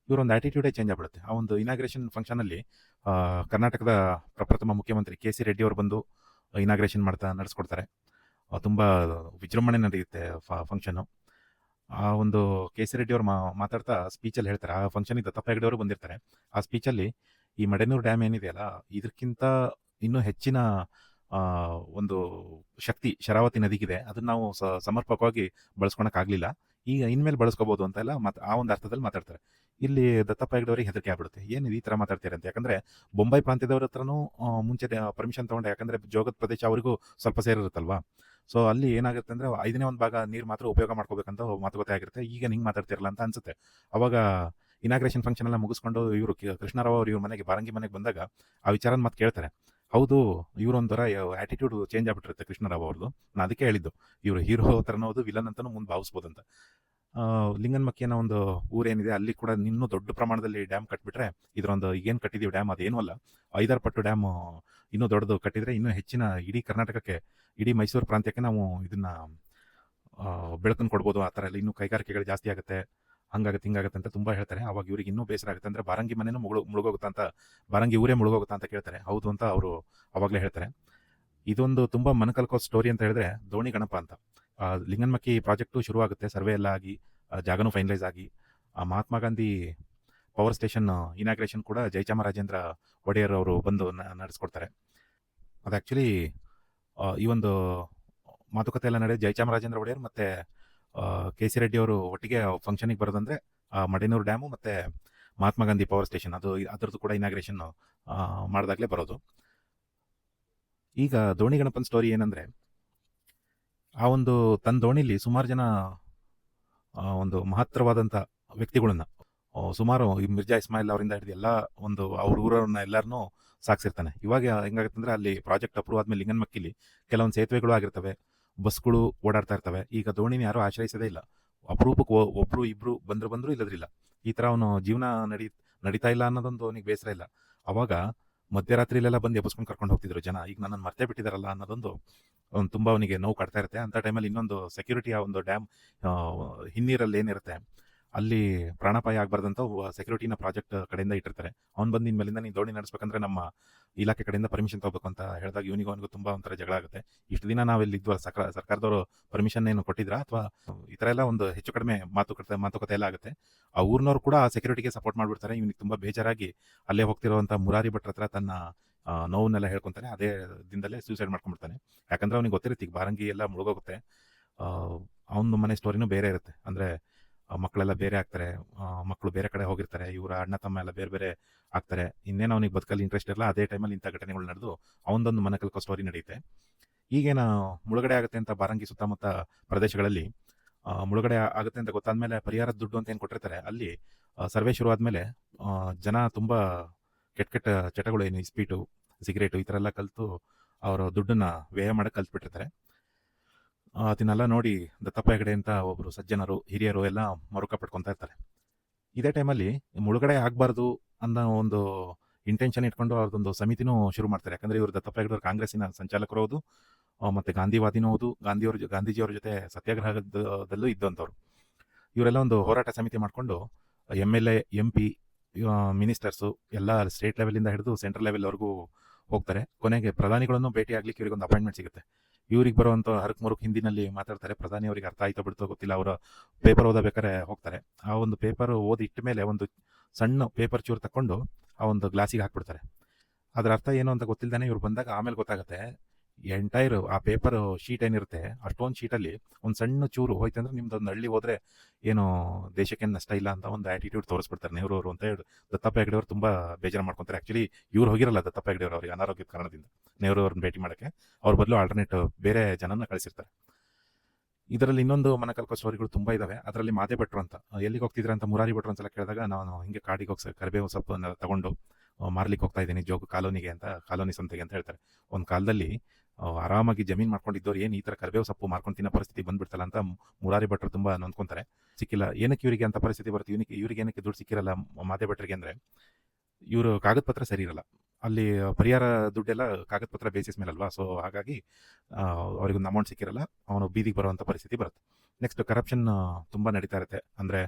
ಇವರೊಂದು ಆ್ಯಟಿಟ್ಯೂಡೇ ಚೇಂಜ್ ಆಗಿಬಿಡುತ್ತೆ. ಆ ಒಂದು ಇನಾಗ್ರೇಷನ್ ಫಂಕ್ಷನಲ್ಲಿ ಕರ್ನಾಟಕದ ಪ್ರಪ್ರಥಮ ಮುಖ್ಯಮಂತ್ರಿ ಕೆ ಸಿ ರೆಡ್ಡಿ ಅವರು ಬಂದು ಇನಾಗ್ರೇಷನ್ ನಡೆಸ್ಕೊಡ್ತಾರೆ. ತುಂಬ ವಿಜೃಂಭಣೆ ನಡೆಯುತ್ತೆ ಫಂಕ್ಷನ್ನು. ಆ ಒಂದು ಕೆ ಸಿ ರೆಡ್ಡಿ ಅವರು ಮಾತಾಡ್ತಾ ಸ್ಪೀಚಲ್ಲಿ ಹೇಳ್ತಾರೆ, ಆ ಫಂಕ್ಷನಿಗೆ ದತ್ತಪ್ಪ ಹೆಗಡೆ ಅವರು ಬಂದಿರ್ತಾರೆ. ಆ ಸ್ಪೀಚಲ್ಲಿ ಈ ಮಡೆನೂರು ಡ್ಯಾಮ್ ಏನಿದೆಯಲ್ಲ, ಇದಕ್ಕಿಂತ ಇನ್ನೂ ಹೆಚ್ಚಿನ ಒಂದು ಶಕ್ತಿ ಶರಾವತಿ ನದಿಗಿದೆ, ಅದನ್ನು ನಾವು ಸಮರ್ಪಕವಾಗಿ ಬಳಸ್ಕೊಳಕ್ಕಾಗಲಿಲ್ಲ, ಈಗ ಇನ್ಮೇಲೆ ಬಳಸ್ಕೋಬೋದು ಅಂತೆಲ್ಲ ಆ ಒಂದು ಅರ್ಥದಲ್ಲಿ ಮಾತಾಡ್ತಾರೆ. ಇಲ್ಲಿ ದತ್ತಪ್ಪ ಹೆಗಡೆ ಅವರಿಗೆ ಹೆದರಿಕೆ ಆಗ್ಬಿಡುತ್ತೆ, ಏನಿದೆ ಈ ಥರ ಮಾತಾಡ್ತಾರೆ ಅಂತ. ಯಾಕಂದರೆ ಬೊಂಬೈ ಪ್ರಾಂತ್ಯದವ್ರ ಹತ್ರನೂ ಮುಂಚೆ ಪರ್ಮಿಷನ್ ತೊಗೊಂಡೆ, ಯಾಕಂದರೆ ಜೋಗದ ಪ್ರದೇಶ ಅವರಿಗೂ ಸ್ವಲ್ಪ ಸೇರಿರುತ್ತಲ್ವಾ. ಸೊ ಅಲ್ಲಿ ಏನಾಗುತ್ತೆ ಅಂದರೆ 5ನೇ ಒಂದು ಭಾಗ ನೀರು ಮಾತ್ರ ಉಪಯೋಗ ಮಾಡ್ಕೋಬೇಕಂತ ಮಾತುಕತೆ ಆಗಿರುತ್ತೆ. ಈಗ ಹಿಂಗೆ ಮಾತಾಡ್ತಿರಲ್ಲ ಅಂತ ಅನ್ಸುತ್ತೆ. ಅವಾಗ ಇನಾಗ್ರೇಷನ್ ಫಂಕ್ಷನ್ ಎಲ್ಲ ಮುಗಿಸ್ಕೊಂಡು ಇವರು ಕೃಷ್ಣರಾವ್ ಅವರು ಇವ್ರ ಮನೆಗೆ ಬಾರಂಗಿ ಮನೆಗೆ ಬಂದಾಗ ಆ ವಿಚಾರನ ಮತ್ತೆ ಕೇಳ್ತಾರೆ. ಹೌದು, ಇವರೊಂಥರ ಆ್ಯಟಿಟ್ಯೂಡ್ ಚೇಂಜ್ ಆಗಿಬಿಟ್ಟಿರುತ್ತೆ ಕೃಷ್ಣರಾವ್ ಅವ್ರದ್ದು. ನಾನು ಅದಕ್ಕೆ ಹೇಳಿದ್ದು, ಇವರು ಹೀರೋ ಥರನೂ ಹೌದು, ವಿಲನ್ ಅಂತಲೂ ಮುಂದೆ ಭಾವಿಸ್ಬೋದು ಅಂತ. ಲಿಂಗನಮಕ್ಕಿ ಅನ್ನೋ ಒಂದು ಊರೇನಿದೆ, ಅಲ್ಲಿ ಕೂಡ ಇನ್ನೂ ದೊಡ್ಡ ಪ್ರಮಾಣದಲ್ಲಿ ಡ್ಯಾಮ್ ಕಟ್ಬಿಟ್ರೆ, ಇದರೊಂದು ಈಗೇನು ಕಟ್ಟಿದ್ದೀವಿ ಡ್ಯಾಮ್ ಅದೇನೂ ಅಲ್ಲ, 5-6 ಪಟ್ಟು ಡ್ಯಾಮ್ ಇನ್ನೂ ದೊಡ್ಡದು ಕಟ್ಟಿದರೆ ಇನ್ನೂ ಹೆಚ್ಚಿನ ಇಡೀ ಕರ್ನಾಟಕಕ್ಕೆ, ಇಡೀ ಮೈಸೂರು ಪ್ರಾಂತ್ಯಕ್ಕೆ ನಾವು ಇದನ್ನು ಬೆಳಕನ್ನು ಕೊಡ್ಬೋದು. ಆ ಥರ ಎಲ್ಲ ಇನ್ನೂ ಕೈಗಾರಿಕೆಗಳು ಜಾಸ್ತಿ ಆಗುತ್ತೆ, ಹಂಗಾಗುತ್ತೆ ಹಿಂಗಾಗುತ್ತೆ ಅಂತ ತುಂಬ ಹೇಳ್ತಾರೆ. ಅವಾಗ ಇವ್ರಿಗೆ ಇನ್ನೂ ಬೇಸರ ಆಗುತ್ತೆ. ಅಂದರೆ ಬಾರಂಗಿ ಮನೆಯೂ ಮುಳುಗೋಗುತ್ತಾ ಅಂತ, ಬಾರಂಗಿ ಊರೇ ಮುಳುಗೋಗುತ್ತಾ ಅಂತ ಕೇಳ್ತಾರೆ. ಹೌದು ಅಂತ ಅವರು ಅವಾಗಲೇ ಹೇಳ್ತಾರೆ. ಇದೊಂದು ತುಂಬ ಮನಕಲ್ಕೋ ಸ್ಟೋರಿ ಅಂತ ಹೇಳಿದ್ರೆ ದೋಣಿ ಗಣಪ ಅಂತ. ಲಿಂಗನಮಕ್ಕಿ ಪ್ರಾಜೆಕ್ಟು ಶುರುವಾಗುತ್ತೆ, ಸರ್ವೆ ಎಲ್ಲ ಆಗಿ ಜಾಗನೂ ಫೈನಲೈಸ್ ಆಗಿ, Mahatma Gandhi power station inauguration ಕೂಡ ಜಯಚಾಮರಾಜೇಂದ್ರ ಒಡೆಯರ್ ಅವರು ಬಂದು ನಡೆಸ್ಕೊಡ್ತಾರೆ. ಅದು ಆ್ಯಕ್ಚುಲಿ ಈ ಒಂದು ಮಾತುಕತೆ ಎಲ್ಲ ನಡೆದು ಜಯಚಾಮರಾಜೇಂದ್ರ ಒಡೆಯರ್ ಮತ್ತು ಕೆ ಸಿ ರೆಡ್ಡಿ ಅವರು ಒಟ್ಟಿಗೆ ಫಂಕ್ಷನಿಗೆ ಬರೋದಂದರೆ ಮಡೆನೂರು ಡ್ಯಾಮು ಮತ್ತು ಮಹಾತ್ಮ ಗಾಂಧಿ ಪವರ್ ಸ್ಟೇಷನ್, ಅದರದ್ದು ಕೂಡ ಇನಾಗ್ರೇಷನ್ ಮಾಡಿದಾಗಲೇ ಬರೋದು. ಈಗ ದೋಣಿ ಗಣಪನ ಸ್ಟೋರಿ ಏನಂದರೆ, ಆ ಒಂದು ತನ್ನ ದೋಣಿಲಿ ಸುಮಾರು ಜನ ಒಂದು ಮಹತ್ತರವಾದಂಥ ವ್ಯಕ್ತಿಗಳನ್ನ, ಸುಮಾರು ಈ ಮಿರ್ಜಾ ಇಸ್ಮಾಯಿಲ್ ಅವರಿಂದ ಹಿಡಿದು ಎಲ್ಲ ಒಂದು ಅವ್ರ ಊರವ್ರನ್ನ ಎಲ್ಲರನ್ನೂ ಸಾಕ್ಸಿರ್ತಾನೆ. ಇವಾಗ ಹೆಂಗಾಗುತ್ತೆ ಅಂದರೆ, ಅಲ್ಲಿ ಪ್ರಾಜೆಕ್ಟ್ ಅಪ್ರೂವ್ ಆದಮೇಲೆ ಲಿಂಗನಮಕ್ಕಿಲಿ ಕೆಲವೊಂದು ಸೇತುವೆಗಳು ಆಗಿರ್ತವೆ, ಬಸ್ಗಳು ಓಡಾಡ್ತಾ ಇರ್ತವೆ. ಈಗ ದೋಣಿನ ಯಾರೂ ಆಶ್ರಯಿಸೋದೇ ಇಲ್ಲ. ಅಪರೂಪಕ್ಕೆ ಒಬ್ಬರು ಇಬ್ಬರು ಬಂದರೂ ಇಲ್ಲದ್ರಿಲ್ಲ. ಈ ಥರ ಅವನು ಜೀವನ ನಡೀತಾ ಇಲ್ಲ ಅನ್ನೋದೊಂದು ಅವನಿಗೆ ಬೇಸರ ಇಲ್ಲ. ಅವಾಗ ಮಧ್ಯರಾತ್ರಿಲೆಲ್ಲ ಬಂದು ಎಬ್ಬಿಸ್ಕೊಂಡು ಕರ್ಕೊಂಡು ಹೋಗ್ತಿದ್ರು ಜನ. ಈಗ ನನ್ನನ್ನು ಮರ್ತೇ ಬಿಟ್ಟಿದ್ದಾರಲ್ಲ ಅನ್ನೋದೊಂದು ತುಂಬ ಅವನಿಗೆ ನೋವು ಕಾಡ್ತಾ ಇರುತ್ತೆ. ಅಂಥ ಟೈಮಲ್ಲಿ ಇನ್ನೊಂದು ಸೆಕ್ಯೂರಿಟಿ, ಆ ಒಂದು ಡ್ಯಾಮ್ ಹಿನ್ನೀರಲ್ಲಿ ಏನಿರುತ್ತೆ ಅಲ್ಲಿ ಪ್ರಾಣಾಪಾಯ ಆಗಬಾರ್ದಂತ ಸೆಕ್ಯೂರಿಟಿನ ಪ್ರಾಜೆಕ್ಟ್ ಕಡೆಯಿಂದ ಇಟ್ಟಿರ್ತಾರೆ. ಅವ್ನು ಬಂದು ಇನ್ಮೇಲಿಂದ ನೀನು ದೋಣಿ ನಡೆಸ್ಬೇಕಂದ್ರೆ ನಮ್ಮ ಇಲಾಖೆ ಕಡೆಯಿಂದ ಪರ್ಮಿಷನ್ ತಗೋಬೇಕು ಅಂತ ಹೇಳಿದಾಗ ಅವನಿಗೂ ತುಂಬ ಒಂಥರ ಜಗಳ ಆಗುತ್ತೆ. ಇಷ್ಟು ದಿನ ನಾವೆಲ್ಲಿ ಇದ್ವಾ, ಸರ್ಕಾರದವರು ಪರ್ಮಿಷನ್ ಏನು ಕೊಟ್ಟಿದ್ರಾ, ಅಥವಾ ಈ ಥರ ಎಲ್ಲ ಒಂದು ಹೆಚ್ಚು ಕಡಿಮೆ ಮಾತುಕತೆ ಎಲ್ಲ ಆಗುತ್ತೆ. ಆ ಊರಿನವ್ರು ಕೂಡ ಆ ಸೆಕ್ಯೂರಿಟಿಗೆ ಸಪೋರ್ಟ್ ಮಾಡಿಬಿಡ್ತಾರೆ. ಇವನಿಗೆ ತುಂಬ ಬೇಜಾರಾಗಿ ಅಲ್ಲೇ ಹೋಗ್ತಿರುವಂಥ ಮುರಾರಿ ಭಟ್ರ ಹತ್ರ ತನ್ನ ನೋವನ್ನೆಲ್ಲ ಹೇಳ್ಕೊತಾನೆ. ಅದೇ ದಿನದಲ್ಲೇ ಸೂಸೈಡ್ ಮಾಡ್ಕೊಂಡ್ಬಿಡ್ತಾನೆ. ಯಾಕಂದರೆ ಅವನಿಗೆ ಗೊತ್ತಿರುತ್ತೆ ಈಗ ಬಾರಂಗಿ ಎಲ್ಲ ಮುಳುಗೋಗುತ್ತೆ. ಅವನ ಮನೆ ಸ್ಟೋರಿನೂ ಬೇರೆ ಇರುತ್ತೆ. ಅಂದರೆ ಮಕ್ಕಳೆಲ್ಲ ಬೇರೆ ಆಗ್ತಾರೆ, ಮಕ್ಕಳು ಬೇರೆ ಕಡೆ ಹೋಗಿರ್ತಾರೆ, ಇವರ ಅಣ್ಣ ತಮ್ಮ ಎಲ್ಲ ಬೇರೆ ಬೇರೆ ಆಗ್ತಾರೆ. ಇನ್ನೇನು ಅವನಿಗೆ ಬದುಕಲ್ಲಿ ಇಂಟ್ರೆಸ್ಟ್ ಇರಲ್ಲ. ಅದೇ ಟೈಮಲ್ಲಿ ಇಂಥ ಘಟನೆಗಳು ನಡೆದು ಅವನದೊಂದು ಮನೆ ಕಲ್ಕೋ ಸ್ಟೋರಿ ನಡೆಯುತ್ತೆ. ಈಗೇನು ಮುಳುಗಡೆ ಆಗುತ್ತೆ ಅಂತ ಬಾರಂಗಿ ಸುತ್ತಮುತ್ತ ಪ್ರದೇಶಗಳಲ್ಲಿ ಮುಳುಗಡೆ ಆಗುತ್ತೆ ಅಂತ ಗೊತ್ತಾದ್ಮೇಲೆ ಪರಿಹಾರದ ದುಡ್ಡು ಅಂತ ಏನು ಕೊಟ್ಟಿರ್ತಾರೆ, ಅಲ್ಲಿ ಸರ್ವೆ ಶುರು ಆದಮೇಲೆ ಜನ ತುಂಬ ಕೆಟ್ಟ ಚಟಗಳು, ಏನು ಇಸ್ಪೀಟು, ಸಿಗರೇಟು ಈ ಥರ ಎಲ್ಲ ಕಲಿತು ಅವರು ದುಡ್ಡನ್ನು ವ್ಯಯ ಮಾಡೋಕ್ಕೆ ಕಲ್ತ್ಬಿಟ್ಟಿರ್ತಾರೆ. ಅದನ್ನೆಲ್ಲ ನೋಡಿ ದತ್ತಪ್ಪ ಹೆಗಡೆ ಅಂತ ಒಬ್ಬರು ಸಜ್ಜನರು, ಹಿರಿಯರು ಎಲ್ಲ ಮರುಕ ಪಡ್ಕೊತಾ ಇರ್ತಾರೆ. ಇದೇ ಟೈಮಲ್ಲಿ ಮುಳುಗಡೆ ಆಗಬಾರ್ದು ಅನ್ನೋ ಒಂದು ಇಂಟೆನ್ಷನ್ ಇಟ್ಕೊಂಡು ಅವ್ರದ್ದೊಂದು ಸಮಿತಿನೂ ಶುರು ಮಾಡ್ತಾರೆ. ಯಾಕಂದರೆ ಇವರು ದತ್ತಪ್ಪ ಹೆಗಡೆ ಅವರು ಕಾಂಗ್ರೆಸ್ಸಿನ ಸಂಚಾಲಕರು ಹೌದು, ಮತ್ತು ಗಾಂಧಿವಾದಿನೂ ಹೌದು, ಗಾಂಧೀಜಿಯವ್ರ ಜೊತೆ ಸತ್ಯಾಗ್ರಹದಲ್ಲೂ ಇದ್ದಂಥವ್ರು. ಇವರೆಲ್ಲ ಒಂದು ಹೋರಾಟ ಸಮಿತಿ ಮಾಡಿಕೊಂಡು MLA MP ಮಿನಿಸ್ಟರ್ಸು ಎಲ್ಲ ಸ್ಟೇಟ್ ಲೆವೆಲಿಂದ ಹಿಡಿದು ಸೆಂಟ್ರಲ್ ಲೆವೆಲ್ವರೆಗೂ ಹೋಗ್ತಾರೆ. ಕೊನೆಗೆ ಪ್ರಧಾನಿಗಳನ್ನು ಭೇಟಿ ಆಗ್ಲಿಕ್ಕೆ ಇವರಿಗೊಂದು ಅಪಾಯಿಂಟ್ಮೆಂಟ್ ಸಿಗುತ್ತೆ. ಇವ್ರಿಗೆ ಬರುವಂಥ ಹರಕ್ ಮುರುಕ್ ಹಿಂದಿನಲ್ಲಿ ಮಾತಾಡ್ತಾರೆ. ಪ್ರಧಾನಿ ಅವರಿಗೆ ಅರ್ಥ ಆಯ್ತೋ ಬಿಡ್ತೋ ಗೊತ್ತಿಲ್ಲ. ಅವರ ಪೇಪರ್ ಓದಬೇಕಾದ್ರೆ ಹೋಗ್ತಾರೆ. ಆ ಒಂದು ಪೇಪರ್ ಓದಿ ಇಟ್ಟ ಮೇಲೆ ಒಂದು ಸಣ್ಣ ಪೇಪರ್ ಚೂರು ತಕೊಂಡು ಆ ಒಂದು ಗ್ಲಾಸಿಗೆ ಹಾಕ್ಬಿಡ್ತಾರೆ. ಅದರ ಅರ್ಥ ಏನು ಅಂತ ಗೊತ್ತಿಲ್ಲದೇ ಇವ್ರು ಬಂದಾಗ ಆಮೇಲೆ ಗೊತ್ತಾಗುತ್ತೆ, ಎಂಟೈರ್ ಆ ಪೇಪರ್ ಶೀಟ್ ಏನಿರುತ್ತೆ ಅಷ್ಟೊಂದು ಶೀಟಲ್ಲಿ ಒಂದು ಸಣ್ಣ ಚೂರು ಹೋಯ್ತಂದ್ರೆ ನಿಮ್ದು ಒಂದು ಹಳ್ಳಿ ಹೋದ್ರೆ ಏನು ದೇಶಕ್ಕೇನು ನಷ್ಟ ಇಲ್ಲ ಅಂತ ಒಂದು ಆಟಿಟ್ಯೂಡ್ ತೋರಿಸ್ಬಿಡ್ತಾರೆ ನೆಹರು ಅವರು ಅಂತ ಹೇಳಿ ದತ್ತಪ್ಪ ಹೆಗಡೆ ಅವರು ತುಂಬ ಬೇಜಾರು ಮಾಡ್ಕೊತಾರೆ. ಆ್ಯಕ್ಚುಲಿ ಇವ್ರು ಹೋಗಿರಲ್ಲ ದತ್ತಪ್ಪ ಹೆಗಡೆ ಅವರು, ಅವರಿಗೆ ಅನಾರೋಗ್ಯದ ಕಾರಣದಿಂದ ನೆಹರು ಅವ್ರನ್ನ ಭೇಟಿ ಮಾಡೋಕ್ಕೆ ಅವ್ರ ಬದಲು ಆಲ್ಟರ್ನೇಟ್ ಬೇರೆ ಜನನ ಕಳಿಸಿರ್ತಾರೆ. ಇದರಲ್ಲಿ ಇನ್ನೊಂದು ಮನಕಲ್ಕೋ ಸ್ಟೋರಿಗಳು ತುಂಬ ಇದಾವೆ. ಅದರಲ್ಲಿ ಮಾದೇ ಭಟ್ರು ಅಂತ ಎಲ್ಲಿಗೆ ಹೋಗ್ತಿದ್ರೆ ಅಂತ ಮುರಾರಿ ಭಟ್ರು ಒಂದ್ಸಲ ಕೇಳಿದಾಗ ನಾನು ಹಿಂಗೆ ಕಾಡಿಗೆ ಹೋಗಿ ಕರಿಬೇವು ಸೊಪ್ಪನ್ನ ತಗೊಂಡು ಮಾರ್ಲಿಕ್ಕೆ ಹೋಗ್ತಾ ಇದ್ದೀನಿ ಜೋಗ ಕಾಲೋನಿಗೆ ಅಂತ, ಕಾಲೋನಿ ಸಂತೆಗೆ ಅಂತ ಹೇಳ್ತಾರೆ. ಒಂದು ಕಾಲದಲ್ಲಿ ಆರಾಮಾಗಿ ಜಮೀನು ಮಾಡ್ಕೊಂಡಿದ್ದವ್ರು ಏನು ಈ ಥರ ಕರಿಬೇವು ಸೊಪ್ಪು ಮಾರ್ಕೊಂಡು ತಿನ್ನೋ ಪರಿಸ್ಥಿತಿ ಬಂದ್ಬಿಡ್ತಲ್ಲ ಅಂತ ಮುರಾರಿ ಭಟ್ರು ತುಂಬ ನೊಂದ್ಕೊಂತಾರೆ. ಸಿಕ್ಕಿಲ್ಲ, ಏನಕ್ಕೆ ಇವರಿಗೆ ಅಂತ ಪರಿಸ್ಥಿತಿ ಬರುತ್ತೆ, ಇವ್ರಿಗೆ ಏನಕ್ಕೆ ದುಡ್ಡು ಸಿಕ್ಕಿರಲ್ಲ ಮಾದೇ ಭಟ್ರಿಗೆ ಅಂದರೆ ಇವರು ಕಾಗದ ಪತ್ರ ಸರಿ ಇರಲ್ಲ. ಅಲ್ಲಿ ಪರಿಹಾರ ದುಡ್ಡೆಲ್ಲ ಕಾಗದ ಪತ್ರ ಬೇಸಿಸ್ ಮೇಲಲ್ವಾ, ಸೊ ಹಾಗಾಗಿ ಅವ್ರಿಗೊಂದು ಅಮೌಂಟ್ ಸಿಕ್ಕಿರಲ್ಲ, ಅವನು ಬೀದಿಗೆ ಬರುವಂಥ ಪರಿಸ್ಥಿತಿ ಬರುತ್ತೆ. ನೆಕ್ಸ್ಟ್ ಕರಪ್ಷನ್ ತುಂಬ ನಡೀತಾ ಇರುತ್ತೆ. ಅಂದರೆ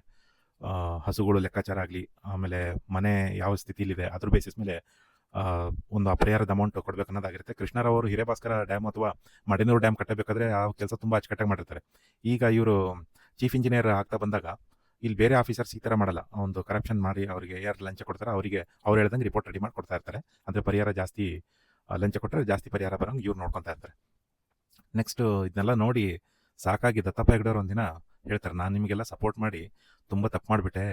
ಹಸುಗಳು ಲೆಕ್ಕಾಚಾರ ಆಗಲಿ, ಆಮೇಲೆ ಮನೆ ಯಾವ ಸ್ಥಿತಿಲಿದೆ ಅದ್ರ ಬೇಸಿಸ್ ಮೇಲೆ ಒಂದು ಪರಿಹಾರದ ಅಮೌಂಟ್ ಕೊಡಬೇಕು ಅನ್ನೋದಾಗಿರುತ್ತೆ. ಕೃಷ್ಣರಾವ್ ಅವರು ಹಿರೇಭಾಸ್ಕರ ಡ್ಯಾಮ್ ಅಥವಾ ಮಡೆನೂರು ಡ್ಯಾಮ್ ಕಟ್ಟಬೇಕಾದ್ರೆ ಆ ಕೆಲಸ ತುಂಬ ಅಚ್ಚುಕಟ್ಟಾಗಿ ಮಾಡಿರ್ತಾರೆ. ಈಗ ಇವರು ಚೀಫ್ ಇಂಜಿನಿಯರ್ ಆಗ್ತಾ ಬಂದಾಗ ಇಲ್ಲಿ ಬೇರೆ ಆಫೀಸರ್ಸ್ ಈ ಥರ ಮಾಡಲ್ಲ, ಒಂದು ಕರಪ್ಷನ್ ಮಾಡಿ ಅವರಿಗೆ ಯಾರು ಲಂಚ ಕೊಡ್ತಾರೆ ಅವರಿಗೆ ಅವ್ರು ಹೇಳ್ದಂಗೆ ರಿಪೋರ್ಟ್ ರೆಡಿ ಮಾಡಿ ಕೊಡ್ತಾ ಇರ್ತಾರೆ. ಅಂದರೆ ಪರಿಹಾರ ಜಾಸ್ತಿ ಲಂಚ ಕೊಟ್ಟರೆ ಜಾಸ್ತಿ ಪರಿಹಾರ ಬರೋಂಗೆ ಇವ್ರು ನೋಡ್ಕೊತಾ ಇರ್ತಾರೆ. ನೆಕ್ಸ್ಟ್ ಇದನ್ನೆಲ್ಲ ನೋಡಿ ಸಾಕಾಗಿ ದತ್ತಪ್ಪ ಹೆಗಡೆ ಅವರು ಒಂದಿನ ಹೇಳ್ತಾರೆ, ನಾನು ನಿಮಗೆಲ್ಲ ಸಪೋರ್ಟ್ ಮಾಡಿ ತುಂಬ ತಪ್ಪು ಮಾಡಿಬಿಟ್ಟೆ,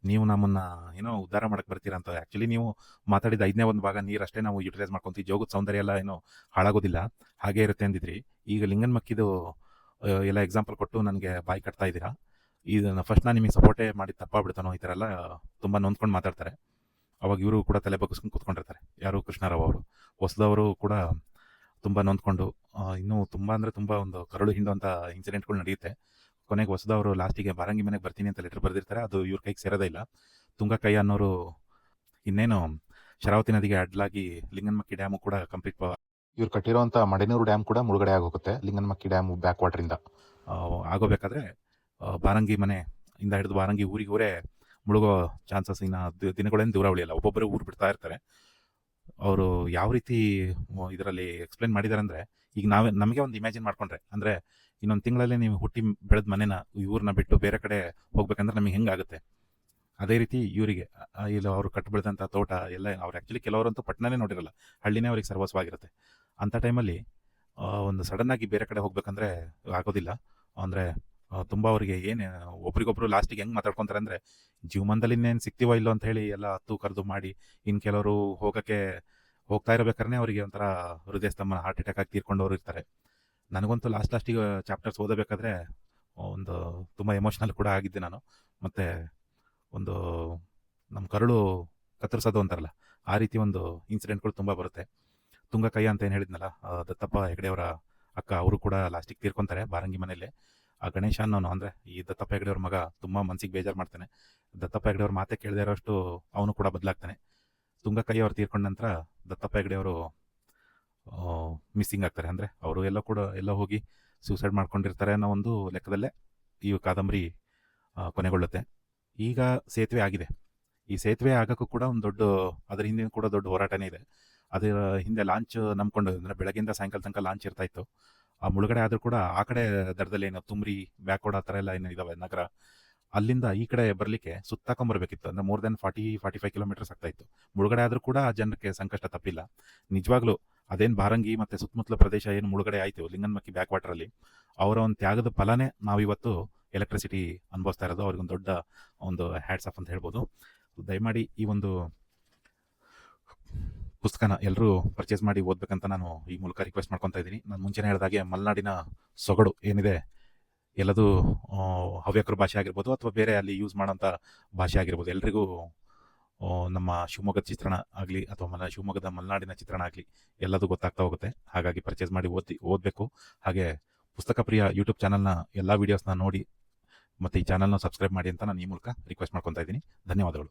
ನೀವು ನಮ್ಮನ್ನು ಏನೋ ಉದ್ಧಾರ ಮಾಡಕ್ಕೆ ಬರ್ತೀರಾ ಅಂತ. ಆ್ಯಕ್ಚುಲಿ ನೀವು ಮಾತಾಡಿದ 5ನೇ ಒಂದು ಭಾಗ ನೀರಷ್ಟೇ ನಾವು ಯುಟಿಲೈಸ್ ಮಾಡ್ಕೊತೀವಿ, ಜೋಗದ ಸೌಂದರ್ಯ ಎಲ್ಲ ಏನೋ ಹಾಳಾಗೋದಿಲ್ಲ, ಹಾಗೇ ಇರುತ್ತೆ ಅಂದಿದ್ರಿ. ಈಗ ಲಿಂಗನಮಕ್ಕಿದು ಎಲ್ಲ ಎಕ್ಸಾಂಪಲ್ ಕೊಟ್ಟು ನನಗೆ ಬಾಯಿ ಕಟ್ತಾ ಇದ್ದೀರಾ. ಇದನ್ನು ಫಸ್ಟ್ ನಾನು ನಿಮಗೆ ಸಪೋರ್ಟೇ ಮಾಡಿ ತಪ್ಪಾಗ್ಬಿಡ್ತಾನೋ ಈ ಥರ ಎಲ್ಲ ತುಂಬ ನೊಂದ್ಕೊಂಡು ಮಾತಾಡ್ತಾರೆ. ಅವಾಗ ಇವರು ಕೂಡ ತಲೆ ಬಗ್ಗಿಸ್ಕೊಂಡು ಕೂತ್ಕೊಂಡಿರ್ತಾರೆ. ಯಾರು ಕೃಷ್ಣರಾವ್ ಅವರು. ಹೊಸದವರು ಕೂಡ ತುಂಬ ನೊಂದ್ಕೊಂಡು ಇನ್ನೂ ತುಂಬ ಅಂದರೆ ತುಂಬ ಒಂದು ಕರಳು ಹಿಂಡುವಂಥ ಇನ್ಸಿಡೆಂಟ್ಗಳು ನಡೆಯುತ್ತೆ. ಕೊನೆಗೆ ಹೊಸದವರು ಲಾಸ್ಟಿಗೆ ಬಾರಂಗಿ ಮನೆಗೆ ಬರ್ತೀನಿ ಅಂತ ಲೆಟರ್ ಬರೆದಿರ್ತಾರೆ, ಅದು ಇವ್ರ ಕೈಗೆ ಸೇರೋದೇ ಇಲ್ಲ. ತುಂಗಕ್ಕಯ್ಯ ಅನ್ನೋರು ಇನ್ನೇನು ಶರಾವತಿ ನದಿಗೆ ಅಡ್ಲಾಗಿ ಲಿಂಗನಮಕ್ಕಿ ಡ್ಯಾಮು ಕೂಡ ಕಂಪ್ಲೀಟ್ ಇವ್ರು ಕಟ್ಟಿರೋಂಥ ಮಡೆನೂರು ಡ್ಯಾಮ್ ಕೂಡ ಮುಳುಗಡೆ ಆಗೋಗುತ್ತೆ. ಲಿಂಗನಮಕ್ಕಿ ಡ್ಯಾಮ್ ಬ್ಯಾಕ್ ವಾಟ್ರಿಂದ ಆಗೋಬೇಕಾದ್ರೆ ಬಾರಂಗಿ ಮನೆ ಇಂದ ಹಿಡಿದು ಬಾರಂಗಿ ಊರಿಗೂರೇ ಮುಳುಗೋ ಚಾನ್ಸಸ್ ಇನ್ನು ದಿನಗಳೇನು ದೂರ ಉಳಿಯಲ್ಲ. ಒಬ್ಬೊಬ್ಬರು ಊರು ಬಿಡ್ತಾ ಇರ್ತಾರೆ. ಅವರು ಯಾವ ರೀತಿ ಇದರಲ್ಲಿ ಎಕ್ಸ್ಪ್ಲೇನ್ ಮಾಡಿದ್ದಾರೆ ಅಂದರೆ, ಈಗ ನಮಗೆ ಒಂದು ಇಮ್ಯಾಜಿನ್ ಮಾಡ್ಕೊಂಡ್ರೆ, ಅಂದರೆ ಇನ್ನೊಂದು ತಿಂಗಳಲ್ಲಿ ನೀವು ಹುಟ್ಟಿ ಬೆಳೆದ ಮನೆನ ಊರನ್ನ ಬಿಟ್ಟು ಬೇರೆ ಕಡೆ ಹೋಗ್ಬೇಕಂದ್ರೆ ನಮಗೆ ಹೆಂಗಾಗುತ್ತೆ, ಅದೇ ರೀತಿ ಇವರಿಗೆ ಇಲ್ಲ ಅವರು ಕಟ್ಟು ಬೆಳೆದಂಥ ತೋಟ ಎಲ್ಲ ಅವ್ರು ಆ್ಯಕ್ಚುಲಿ ಕೆಲವರಂತೂ ಪಟ್ಟಣನೇ ನೋಡಿರಲ್ಲ, ಹಳ್ಳಿನೇ ಅವ್ರಿಗೆ ಸರ್ವಸ್ವಾಗಿರುತ್ತೆ. ಅಂಥ ಟೈಮಲ್ಲಿ ಒಂದು ಸಡನ್ನಾಗಿ ಬೇರೆ ಕಡೆ ಹೋಗ್ಬೇಕಂದ್ರೆ ಆಗೋದಿಲ್ಲ. ಅಂದರೆ ತುಂಬ ಅವರಿಗೆ ಏನು ಒಬ್ರಿಗೊಬ್ರು ಲಾಸ್ಟಿಗೆ ಹೆಂಗೆ ಮಾತಾಡ್ಕೊತಾರೆ ಅಂದರೆ, ಜೀವಮಾನದಲ್ಲಿ ಇನ್ನೇನು ಸಿಗ್ತೀವೋ ಇಲ್ಲೋ ಅಂತ ಹೇಳಿ ಎಲ್ಲ ಹತ್ತು ಕರೆದು ಮಾಡಿ, ಇನ್ನು ಕೆಲವರು ಹೋಗ್ತಾ ಇರಬೇಕಾದ್ರೆ ಅವರಿಗೆ ಒಂಥರ ಹೃದಯ ಸ್ತಂಭನ ಹಾರ್ಟ್ ಅಟ್ಯಾಕ್ ಆಗಿ ತೀರ್ಕೊಂಡವ್ರು ಇರ್ತಾರೆ. ನನಗಂತೂ ಲಾಸ್ಟಿಗೆ ಚಾಪ್ಟರ್ಸ್ ಓದಬೇಕಾದ್ರೆ ಒಂದು ತುಂಬ ಎಮೋಷ್ನಲ್ ಕೂಡ ಆಗಿದ್ದೆ ನಾನು. ಮತ್ತು ಒಂದು ನಮ್ಮ ಕರುಳು ಕತ್ತರಿಸೋದು ಅಂತಾರಲ್ಲ, ಆ ರೀತಿ ಒಂದು ಇನ್ಸಿಡೆಂಟ್ಗಳು ತುಂಬ ಬರುತ್ತೆ. ತುಂಗಕ್ಕಯ್ಯ ಅಂತ ಏನು ಹೇಳಿದ್ನಲ್ಲ, ದತ್ತಪ್ಪ ಹೆಗಡೆಯವರ ಅಕ್ಕ, ಅವರು ಕೂಡ ಲಾಸ್ಟಿಗೆ ತೀರ್ಕೊತಾರೆ ಬಾರಂಗಿ ಮನೆಯಲ್ಲೇ. ಆ ಗಣೇಶ ಅನ್ನೋನು ಅಂದರೆ ಈ ದತ್ತಪ್ಪ ಹೆಗಡೆಯವ್ರ ಮಗ ತುಂಬ ಮನಸ್ಸಿಗೆ ಬೇಜಾರು ಮಾಡ್ತಾನೆ. ದತ್ತಪ್ಪ ಹೆಗಡೆಯವ್ರ ಮಾತೆ ಕೇಳದೇ ಇರೋಷ್ಟು ಅವನು ಕೂಡ ಬದಲಾಗ್ತಾನೆ. ತುಂಗಕ್ಕಯ್ಯ ಅವ್ರು ತೀರ್ಕೊಂಡ ನಂತರ ದತ್ತಪ್ಪ ಹೆಗಡೆಯವರು ಮಿಸ್ಸಿಂಗ್ ಆಗ್ತಾರೆ. ಅಂದರೆ ಅವರು ಎಲ್ಲ ಹೋಗಿ ಸೂಸೈಡ್ ಮಾಡ್ಕೊಂಡಿರ್ತಾರೆ ಅನ್ನೋ ಒಂದು ಲೆಕ್ಕದಲ್ಲೇ ಈ ಕಾದಂಬರಿ ಕೊನೆಗೊಳ್ಳುತ್ತೆ. ಈಗ ಸೇತುವೆ ಆಗಿದೆ. ಈ ಸೇತುವೆ ಆಗೋಕ್ಕೂ ಕೂಡ ಒಂದು ಅದರ ಹಿಂದೆ ಕೂಡ ದೊಡ್ಡ ಹೋರಾಟನೇ ಇದೆ. ಅದರ ಹಿಂದೆ ಲಾಂಚ್ ನಂಬ್ಕೊಂಡು, ಅಂದರೆ ಬೆಳಗ್ಗೆಯಿಂದ ಸಾಯಂಕಾಲ ತನಕ ಲಾಂಚ್ ಇರ್ತಾ ಇತ್ತು. ಆ ಮುಳುಗಡೆ ಆದರೂ ಕೂಡ ಆ ಕಡೆ ದಡದಲ್ಲಿ ಏನು ತುಮ್ರಿ, ಬ್ಯಾಕ್ವರ್ಡ್ ಆ ಥರ ಎಲ್ಲ ಏನು ಇದಾವೆ ನಗರ, ಅಲ್ಲಿಂದ ಈ ಕಡೆ ಬರಲಿಕ್ಕೆ ಸುತ್ತಾಕೊಂಬರ್ಬೇಕಿತ್ತು. ಅಂದರೆ ಮೋರ್ ದೆನ್ 40-45 ಕಿಲೋಮೀಟರ್ಸ್ ಆಗ್ತಾ ಇತ್ತು. ಮುಳುಗಡೆ ಆದರೂ ಕೂಡ ಆ ಜನಕ್ಕೆ ಸಂಕಷ್ಟ ತಪ್ಪಿಲ್ಲ. ನಿಜವಾಗ್ಲೂ ಅದೇನು ಬಾರಂಗಿ ಮತ್ತು ಸುತ್ತಮುತ್ತಲ ಪ್ರದೇಶ ಏನು ಮುಳುಗಡೆ ಆಯಿತು ಲಿಂಗನಮಕ್ಕಿ ಬ್ಯಾಕ್ ವಾಟರಲ್ಲಿ, ಅವರ ಒಂದು ತ್ಯಾಗದ ಫಲನೇ ನಾವಿವತ್ತು ಎಲೆಕ್ಟ್ರಿಸಿಟಿ ಅನುಭವಿಸ್ತಾ ಇರೋದು. ಅವ್ರಿಗೊಂದು ದೊಡ್ಡ ಒಂದು ಹ್ಯಾಟ್ಸ್ ಆಫ್ ಅಂತ ಹೇಳ್ಬೋದು. ದಯಮಾಡಿ ಈ ಒಂದು ಪುಸ್ತಕನ ಎಲ್ಲರೂ ಪರ್ಚೇಸ್ ಮಾಡಿ ಓದಬೇಕಂತ ನಾನು ಈ ಮೂಲಕ ರಿಕ್ವೆಸ್ಟ್ ಮಾಡ್ಕೊತಾ ಇದ್ದೀನಿ. ನಾನು ಮುಂಚೆನೇ ಹೇಳಿದಾಗೆ ಮಲೆನಾಡಿನ ಸೊಗಡು ಏನಿದೆ ಎಲ್ಲದೂ ಹವ್ಯಕರ ಭಾಷೆ ಆಗಿರ್ಬೋದು ಅಥವಾ ಬೇರೆ ಅಲ್ಲಿ ಯೂಸ್ ಮಾಡೋಂಥ ಭಾಷೆ ಆಗಿರ್ಬೋದು, ಎಲ್ರಿಗೂ ನಮ್ಮ ಶಿವಮೊಗ್ಗದ ಚಿತ್ರಣ ಆಗಲಿ ಅಥವಾ ಶಿವಮೊಗ್ಗದ ಮಲೆನಾಡಿನ ಚಿತ್ರಣ ಆಗಲಿ ಎಲ್ಲದೂ ಗೊತ್ತಾಗ್ತಾ ಹೋಗುತ್ತೆ. ಹಾಗಾಗಿ ಪರ್ಚೇಸ್ ಮಾಡಿ ಓದಬೇಕು. ಹಾಗೆ ಪುಸ್ತಕ ಪ್ರಿಯ ಯೂಟ್ಯೂಬ್ ಚಾನಲ್ನ ಎಲ್ಲ ವೀಡಿಯೋಸ್ನ ನೋಡಿ ಮತ್ತು ಈ ಚಾನಲ್ನ ಸಬ್ಸ್ಕ್ರೈಬ್ ಮಾಡಿ ಅಂತ ನಾನು ಈ ಮೂಲಕ ರಿಕ್ವೆಸ್ಟ್ ಮಾಡ್ಕೊತಾ ಇದ್ದೀನಿ. ಧನ್ಯವಾದಗಳು.